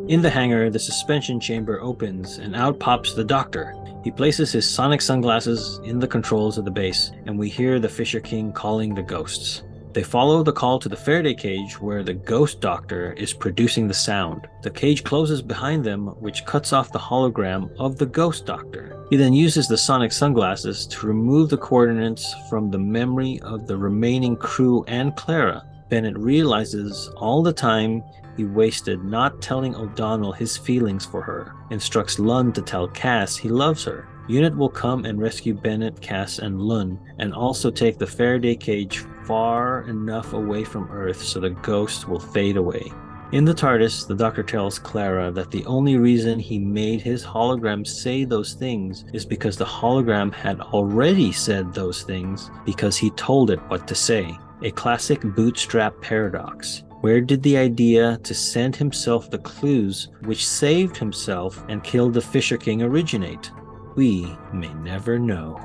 In the hangar, the suspension chamber opens and out pops the doctor. He places his sonic sunglasses in the controls of the base, and we hear the Fisher King calling the ghosts. They follow the call to the Faraday cage where the ghost doctor is producing the sound. The cage closes behind them, which cuts off the hologram of the ghost doctor. He then uses the sonic sunglasses to remove the coordinates from the memory of the remaining crew and Clara. Bennett realizes all the time he wasted not telling O'Donnell his feelings for her, instructs Lund to tell Cass he loves her. Unit will come and rescue Bennett, Cass, and Lund, and also take the Faraday cage far enough away from Earth so the ghost will fade away. In the TARDIS, the Doctor tells Clara that the only reason he made his hologram say those things is because the hologram had already said those things because he told it what to say. A classic bootstrap paradox. Where did the idea to send himself the clues which saved himself and killed the Fisher King originate? We may never know.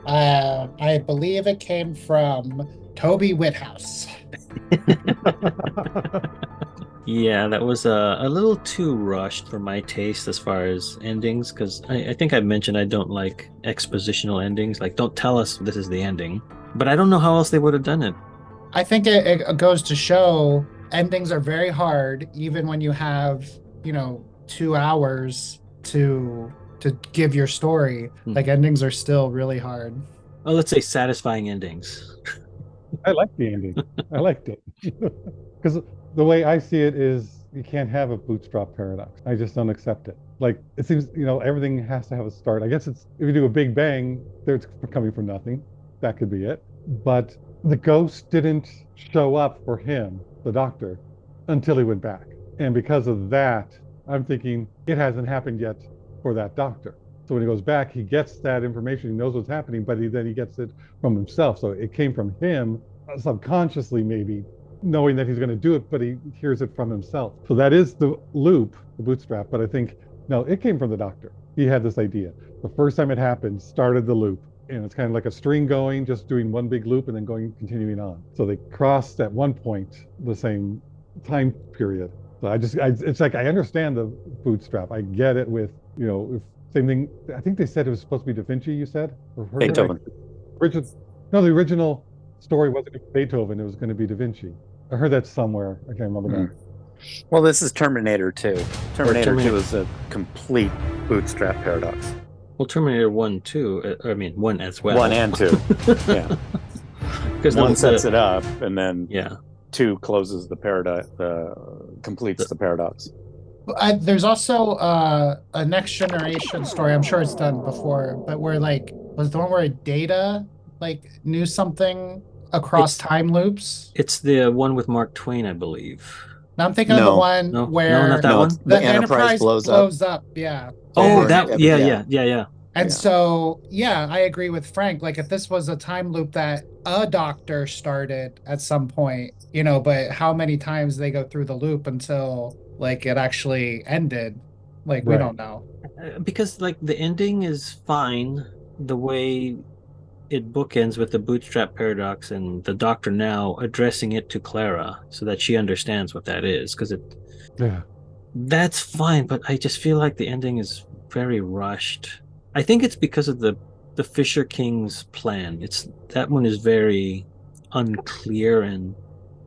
I believe it came from Toby Whithouse. Yeah, that was a little too rushed for my taste as far as endings, because I think I mentioned I don't like expositional endings. Like, don't tell us this is the ending. But I don't know how else they would have done it. I think it goes to show endings are very hard, even when you have, 2 hours to give your story. Like endings are still really hard. Well, let's say satisfying endings. I like the ending. I liked it. Because the way I see it is you can't have a bootstrap paradox. I just don't accept it. Like, it seems, everything has to have a start. I guess it's, if you do a big bang, it's coming from nothing. That could be it. But the ghost didn't show up for him, the doctor, until he went back. And because of that, I'm thinking it hasn't happened yet for that doctor. So when he goes back, he gets that information, he knows what's happening, but then he gets it from himself. So it came from him subconsciously, maybe, knowing that he's going to do it, but he hears it from himself. So that is the loop, the bootstrap. But I think, no, it came from the doctor. He had this idea. The first time it happened, started the loop. And it's kind of like a string going, just doing one big loop and then continuing on. So they crossed at one point the same time period. So it's like, I understand the bootstrap. I get it with, same thing. I think they said it was supposed to be Da Vinci, you said? Or Beethoven. No, the original story wasn't Beethoven. It was going to be Da Vinci. I heard that somewhere. I can't remember that. Well, this is Terminator 2. Terminator 2 is a complete bootstrap paradox. Well, Terminator 1, too. I mean, 1 as well. 1 and 2. Yeah. Because 1 sets it up, and then 2 closes the paradox, completes the paradox. There's also a Next Generation story. I'm sure it's done before, but where was the one where Data knew something across time loops? It's the one with Mark Twain, I believe. Now I'm thinking of the one where not that one. The Enterprise blows up. Yeah. Oh, yeah. And so, I agree with Frank. Like, if this was a time loop that a doctor started at some point, but how many times they go through the loop until it actually ended, we don't know. Because the ending is fine the way it bookends with the bootstrap paradox and the doctor now addressing it to Clara so that she understands what that is. Because that's fine, but I just feel like the ending is very rushed. I think it's because of the Fisher King's plan. That one is very unclear and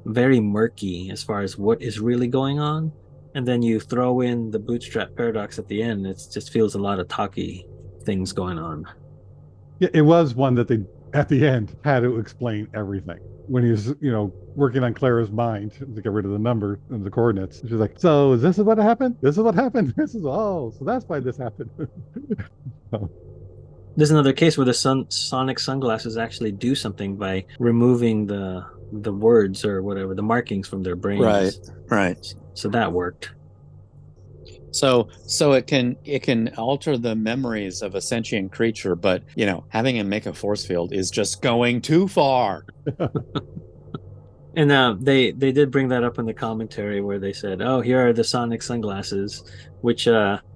very murky as far as what is really going on. And then you throw in the bootstrap paradox at the end. It just feels a lot of talky things going on. Yeah, it was one that they, at the end, had to explain everything. When he was, working on Clara's mind to get rid of the number and the coordinates. She's like, so is this what happened? This is what happened? So that's why this happened. There's another case where the sonic sunglasses actually do something by removing the words or whatever, the markings from their brains. Right. So that worked. So it can alter the memories of a sentient creature, but having him make a force field is just going too far. And they did bring that up in the commentary where they said, "Oh, here are the sonic sunglasses," which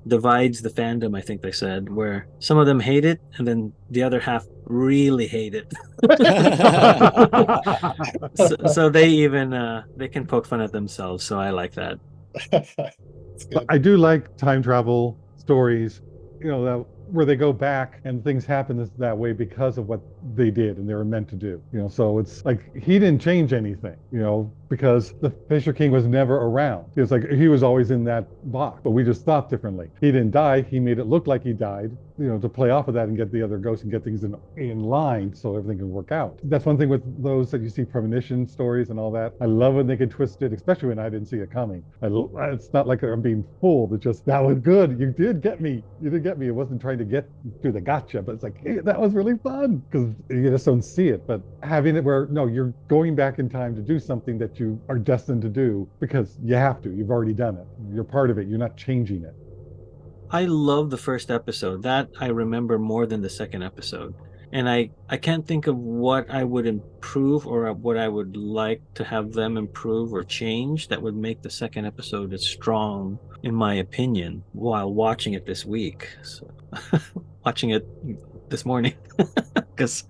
divides the fandom. I think they said where some of them hate it, and then the other half really hate it. so they even they can poke fun at themselves. So I like that. I do like time travel stories, where they go back and things happen that way because of what they did and they were meant to do. So it's like he didn't change anything, because the Fisher King was never around. It's like he was always in that box, but we just thought differently. He didn't die. He made it look like he died, to play off of that and get the other ghosts and get things in line so everything can work out. That's one thing with those that you see premonition stories and all that. I love when they can twist it, especially when I didn't see it coming. It's not like I'm being fooled. It's just, that was good. You did get me. You did get me. It wasn't trying to get through the gotcha, but it's like, hey, that was really fun because you just don't see it. But having it where, no, you're going back in time to do something that you are destined to do because you have to. You've already done it. You're part of it. You're not changing it. I love the first episode. That I remember more than the second episode. And I can't think of what I would improve or what I would like to have them improve or change that would make the second episode as strong, in my opinion, while watching it this week. So, watching it this morning because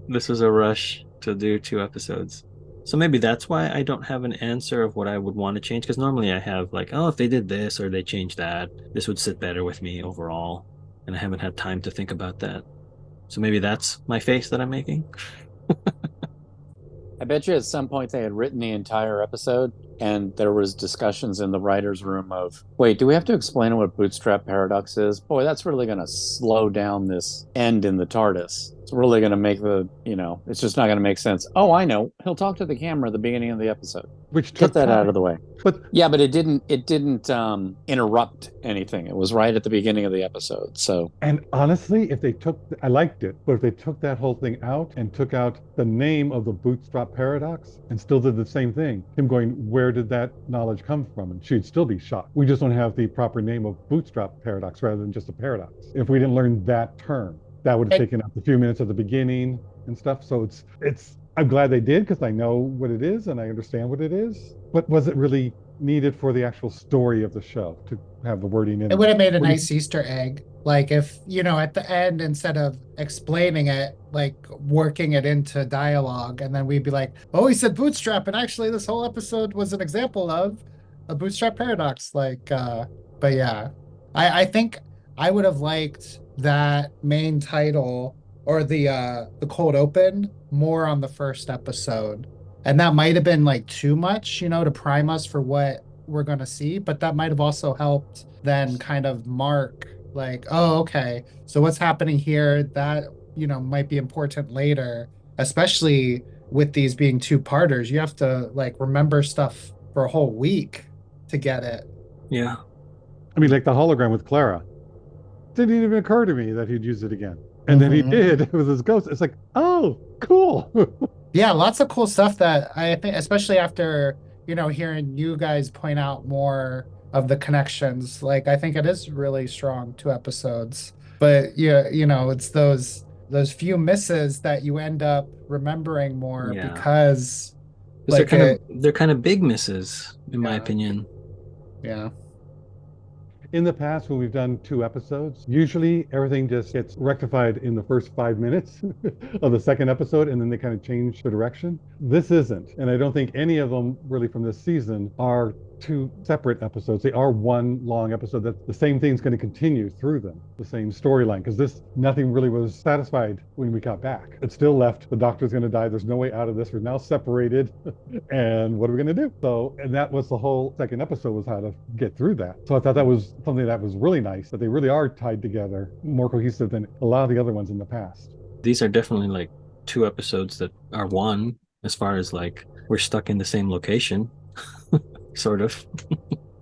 this was a rush to do 2 episodes. So maybe that's why I don't have an answer of what I would want to change. Because normally I have like, oh, if they did this or they changed that, this would sit better with me overall. And I haven't had time to think about that. So maybe that's my face that I'm making. I bet you at some point they had written the entire episode and there was discussions in the writer's room of, wait, do we have to explain what bootstrap paradox is? Boy, that's really going to slow down this end in the TARDIS. It's really going to make it's just not going to make sense. Oh, I know. He'll talk to the camera at the beginning of the episode. Which Get that out of the way. But it didn't interrupt anything. It was right at the beginning of the episode. So, and honestly, I liked it, but if they took that whole thing out and took out the name of the bootstrap paradox and still did the same thing, him going, where did that knowledge come from? And she'd still be shocked. We just don't have the proper name of bootstrap paradox rather than just a paradox. If we didn't learn that term, that would have taken out the few minutes at the beginning and stuff. So I'm glad they did because I know what it is and I understand what it is. But was it really needed for the actual story of the show to have the wording in it? It would have made a nice Easter egg. Like if, at the end, instead of explaining it, like working it into dialogue, and then we'd be like, oh, he said bootstrap, and actually this whole episode was an example of a bootstrap paradox. But yeah, I think I would have liked that main title or the cold open more on the first episode. And that might have been like too much, to prime us for what we're going to see. But that might have also helped then kind of mark like, oh, okay, so what's happening here? That, might be important later, especially with these being 2-parters. You have to like remember stuff for a whole week to get it. Yeah. I mean, like the hologram with Clara. Didn't even occur to me that he'd use it again. And then he did with his ghost. It's like, oh, cool. Yeah, lots of cool stuff that I think, especially after, hearing you guys point out more of the connections. Like, I think it is really strong 2 episodes. But yeah, it's those few misses that you end up remembering more because like they're kind of big misses, in my opinion. Yeah. In the past, when we've done 2 episodes, usually everything just gets rectified in the first 5 minutes of the second episode, and then they kind of change the direction. This isn't, and I don't think any of them really from this season are 2 separate episodes. They are one long episode that the same thing's going to continue through them, the same storyline, because nothing really was satisfied when we got back. It's still left. The doctor's going to die. There's no way out of this. We're now separated. And what are we going to do? So, and that was the whole second episode, was how to get through that. So I thought that was something that was really nice, that they really are tied together, more cohesive than a lot of the other ones in the past. These are definitely like 2 episodes that are one, as far as like we're stuck in the same location. Sort of.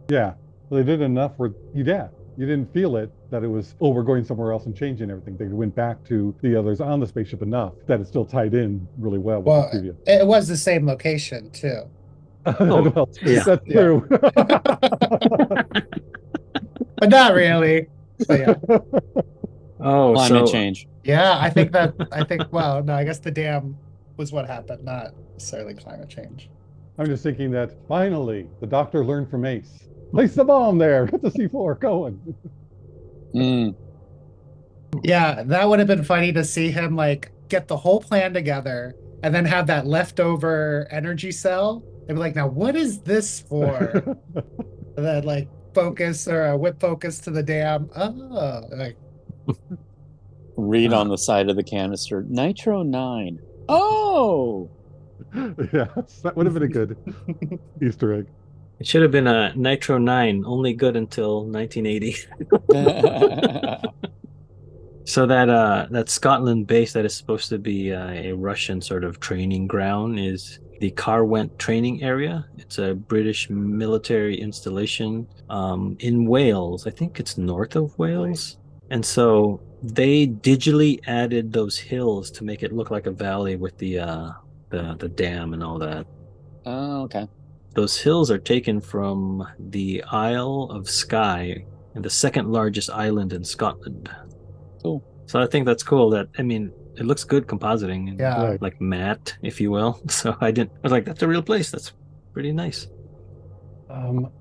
Yeah, well, they did enough where you didn't feel it, that it was, oh, we're going somewhere else and changing everything. They went back to the others on the spaceship enough that it still tied in really well with the previous. It was the same location too. Well, yeah. That's true. But not really. But yeah. Oh, climate change. Yeah, I well, no, I guess the dam was what happened, not necessarily climate change. I'm just thinking that finally the doctor learned from Ace. Place the bomb there. Get the C4 going. Yeah, that would have been funny to see him like get the whole plan together and then have that leftover energy cell. They'd be like, now what is this for? And then like focus or a whip focus to the dam. Oh, like read on the side of the canister, Nitro 9. Oh! Yeah, that would have been a good Easter egg. It should have been a Nitro 9, only good until 1980. So that Scotland base that is supposed to be a Russian sort of training ground is the Carwent training area. It's a British military installation in Wales. I think it's north of Wales. And so they digitally added those hills to make it look like a valley with the dam and all that. Oh, okay. Those hills are taken from the Isle of Skye, and the second largest island in Scotland. Cool. So I think that's cool. That I mean, it looks good compositing and Yeah. Right. like matte, if you will. So I was like, that's a real place. That's pretty nice. Um,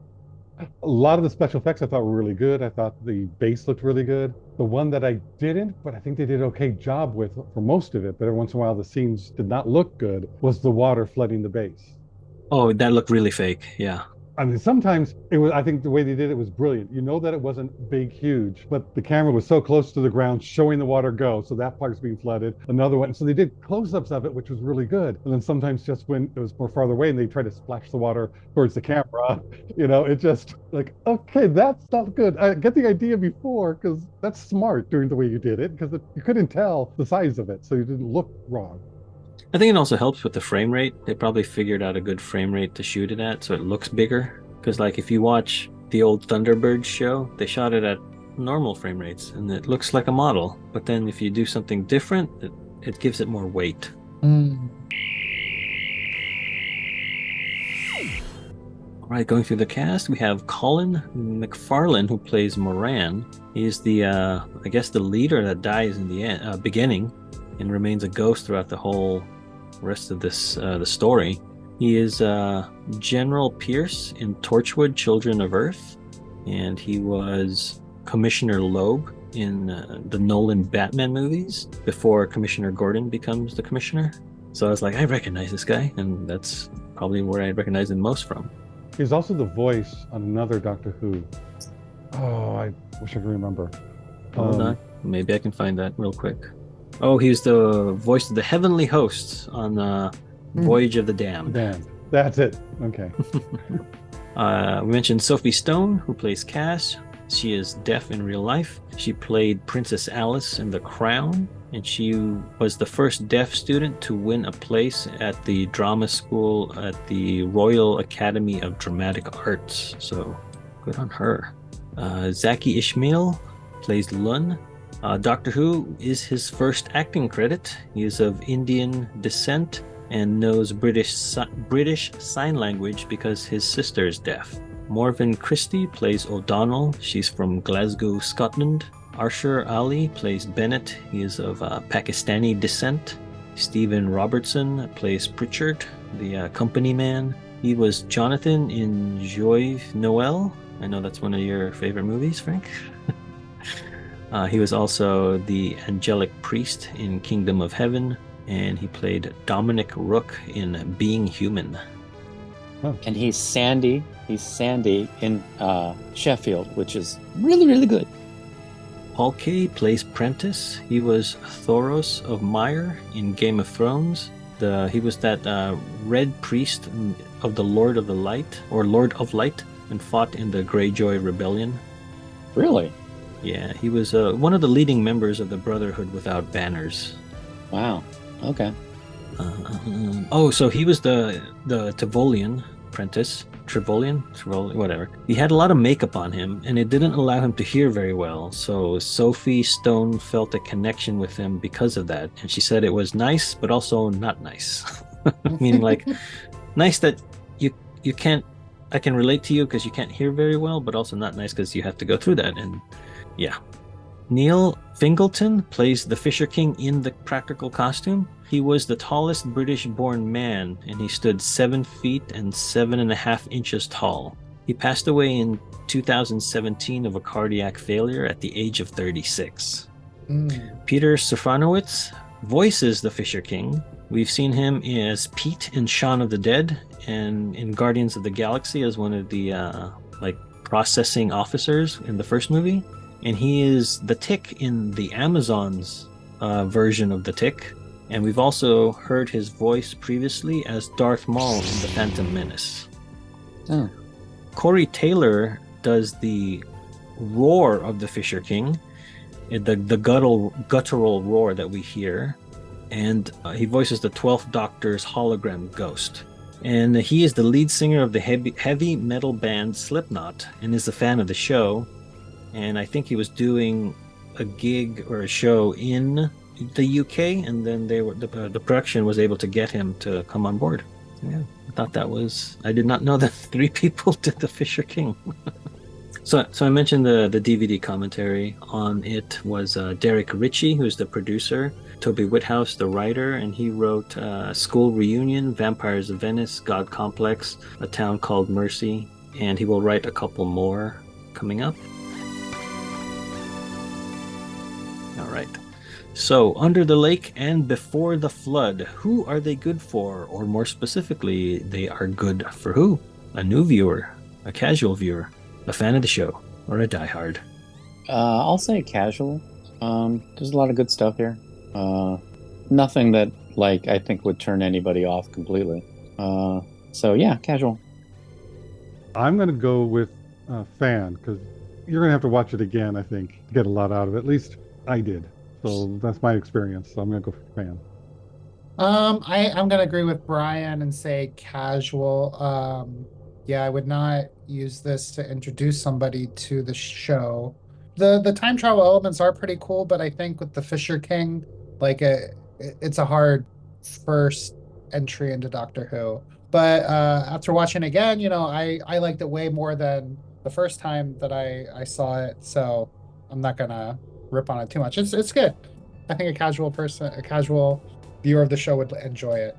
a lot of the special effects I thought were really good. I thought the base looked really good. The one that I didn't, but I think they did an okay job with for most of it, but every once in a while the scenes did not look good, was the water flooding the base. Oh, that looked really fake. Yeah. I mean, sometimes it was, I think the way they did it was brilliant. You know that it wasn't big, huge, but the camera was so close to the ground showing the water go. So that part's being flooded. Another one. So they did close ups of it, which was really good. And then sometimes just when it was more farther away and they tried to splash the water towards the camera, it just like, okay, that's not good. I get the idea before because that's smart doing the way you did it because you couldn't tell the size of it. So you didn't look wrong. I think it also helps with the frame rate. They probably figured out a good frame rate to shoot it at, so it looks bigger. Because like if you watch the old Thunderbirds show, they shot it at normal frame rates, and it looks like a model. But then if you do something different, it gives it more weight. Mm. All right, going through the cast, we have Colin McFarlane, who plays Moran. He's the, I guess, the leader that dies in the beginning and remains a ghost throughout the whole rest of this the story. He is General Pierce in Torchwood: Children of Earth, and he was Commissioner Loeb in the Nolan Batman movies before Commissioner Gordon becomes the commissioner. So I was like, I recognize this guy, and that's probably where I recognize him most from. He's also the voice on another Doctor Who. Oh, I wish I could remember. Hold on, maybe I can find that real quick. Oh, he's the voice of the Heavenly Hosts on Voyage of the Damned. Damn, that's it. Okay. We mentioned Sophie Stone, who plays Cass. She is deaf in real life. She played Princess Alice in The Crown, and she was the first deaf student to win a place at the drama school at the Royal Academy of Dramatic Arts. So good on her. Zaki Ishmael plays Lun. Doctor Who is his first acting credit. He is of Indian descent and knows British Sign Language because his sister is deaf. Morven Christie plays O'Donnell. She's from Glasgow, Scotland. Arshur Ali plays Bennett. He is of Pakistani descent. Stephen Robertson plays Pritchard, the company man. He was Jonathan in Joyeux Noel. I know that's one of your favorite movies, Frank. He was also the angelic priest in Kingdom of Heaven, and he played Dominic Rook in Being Human. And he's Sandy. He's Sandy in Sheffield, which is really, really good. Paul Kaye plays Prentice. He was Thoros of Myre in Game of Thrones. He was that red priest of the Lord of the Light, or Lord of Light, and fought in the Greyjoy Rebellion. Really? Yeah, he was one of the leading members of the Brotherhood Without Banners. Wow. Okay. So he was the Trevolian apprentice. Trevolian, whatever. He had a lot of makeup on him, and it didn't allow him to hear very well. So Sophie Stone felt a connection with him because of that, and she said it was nice, but also not nice. Meaning, like, nice that you can't. I can relate to you because you can't hear very well, but also not nice because you have to go through that. And yeah. Neil Fingleton plays the Fisher King in the practical costume. He was the tallest British-born man, and he stood 7 feet and 7.5 inches tall. He passed away in 2017 of a cardiac failure at the age of 36. Peter Safranowicz voices the Fisher King. We've seen him as Pete in Shaun of the Dead, and in Guardians of the Galaxy as one of the processing officers in the first movie. And he is the Tick in the Amazons version of the Tick. And we've also heard his voice previously as Darth Maul in The Phantom Menace. Oh. Corey Taylor does the roar of the Fisher King. the guttural roar that we hear, and he voices the 12th Doctor's hologram ghost. And he is the lead singer of the heavy metal band Slipknot and is a fan of the show. And I think he was doing a gig or a show in the UK, and then the production was able to get him to come on board. Yeah, I did not know that 3 people did the Fisher King. So I mentioned the DVD commentary on it was Derek Ritchie, who's the producer, Toby Whithouse, the writer, and he wrote School Reunion, Vampires of Venice, God Complex, A Town Called Mercy, and he will write a couple more coming up. All right. So, Under the Lake and Before the Flood, who are they good for? Or more specifically, they are good for who? A new viewer, a casual viewer, a fan of the show, or a diehard? I'll say casual. There's a lot of good stuff here. Nothing that I think would turn anybody off completely. So yeah, casual. I'm going to go with fan, because you're going to have to watch it again, I think, to get a lot out of it. At least I did. So that's my experience. So I'm going to go for fan. I'm gonna agree with Brian and say casual. Yeah, I would not use this to introduce somebody to the show. The time travel elements are pretty cool, but I think with the Fisher King, it's a hard first entry into Doctor Who. But after watching again, I liked it way more than the first time that I saw it. So I'm not gonna rip on it too much. It's good. I think a casual viewer of the show would enjoy it.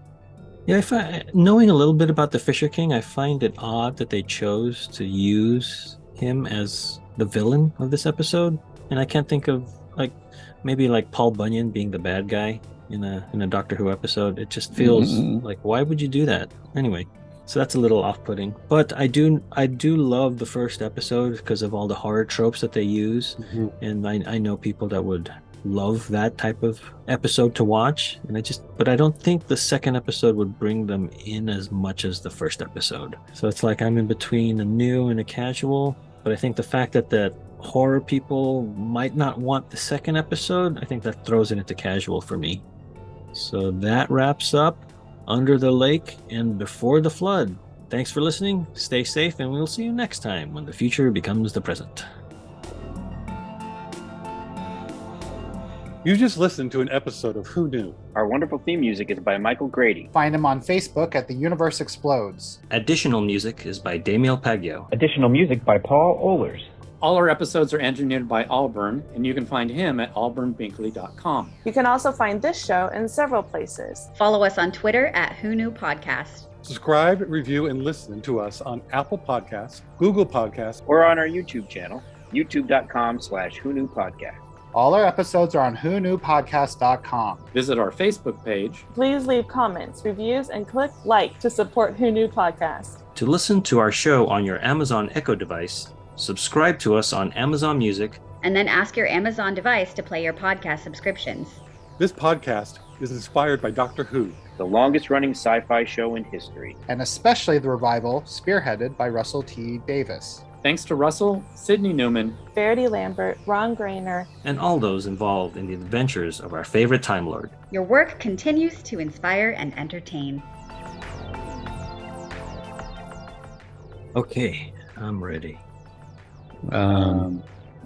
Yeah, knowing a little bit about the Fisher King, I find it odd that they chose to use him as the villain of this episode. And I can't think of maybe Paul Bunyan being the bad guy in a Doctor Who episode. It just feels like, why would you do that? Anyway, so that's a little off-putting. But I do love the first episode because of all the horror tropes that they use. And I know people that would love that type of episode to watch, but I don't think the second episode would bring them in as much as the first episode. So it's like I'm in between a new and a casual, but I think the fact that horror people might not want the second episode, I think that throws it into casual for me. So that wraps up Under the Lake and Before the Flood. Thanks for listening, stay safe, and we'll see you next time when the future becomes the present. You just listened to an episode of Who Knew? Our wonderful theme music is by Michael Grady. Find him on Facebook at The Universe Explodes. Additional music is by Damiel Paggio. Additional music by Paul Ohlers. All our episodes are engineered by Auburn, and you can find him at auburnbinkley.com. You can also find this show in several places. Follow us on Twitter at Who Knew Podcast. Subscribe, review, and listen to us on Apple Podcasts, Google Podcasts, or on our YouTube channel, youtube.com/WhoKnewPodcast. All our episodes are on whoknewpodcast.com. Visit our Facebook page. Please leave comments, reviews, and click like to support Who Knew Podcast. To listen to our show on your Amazon Echo device, subscribe to us on Amazon Music, and then ask your Amazon device to play your podcast subscriptions. This podcast is inspired by Doctor Who, the longest-running sci-fi show in history, and especially the revival spearheaded by Russell T. Davies. Thanks to Russell, Sidney Newman, Verity Lambert, Ron Grainer, and all those involved in the adventures of our favorite Time Lord. Your work continues to inspire and entertain. Okay, I'm ready. Let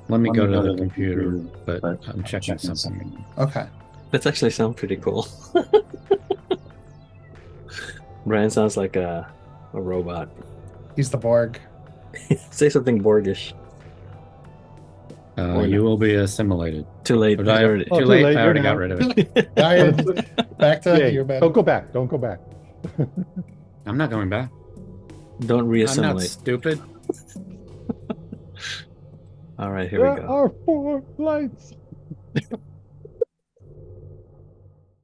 me go to the computer, but I'm checking something. Okay. That actually sounds pretty cool. Brian sounds like a robot. He's the Borg. Say something Borgish. You will be assimilated. Too late. Too late. I already got rid of it. Back to your bed. Don't go back. Don't go back. I'm not going back. Don't reassimilate. I'm not stupid. All right, here we go. There are 4 lights.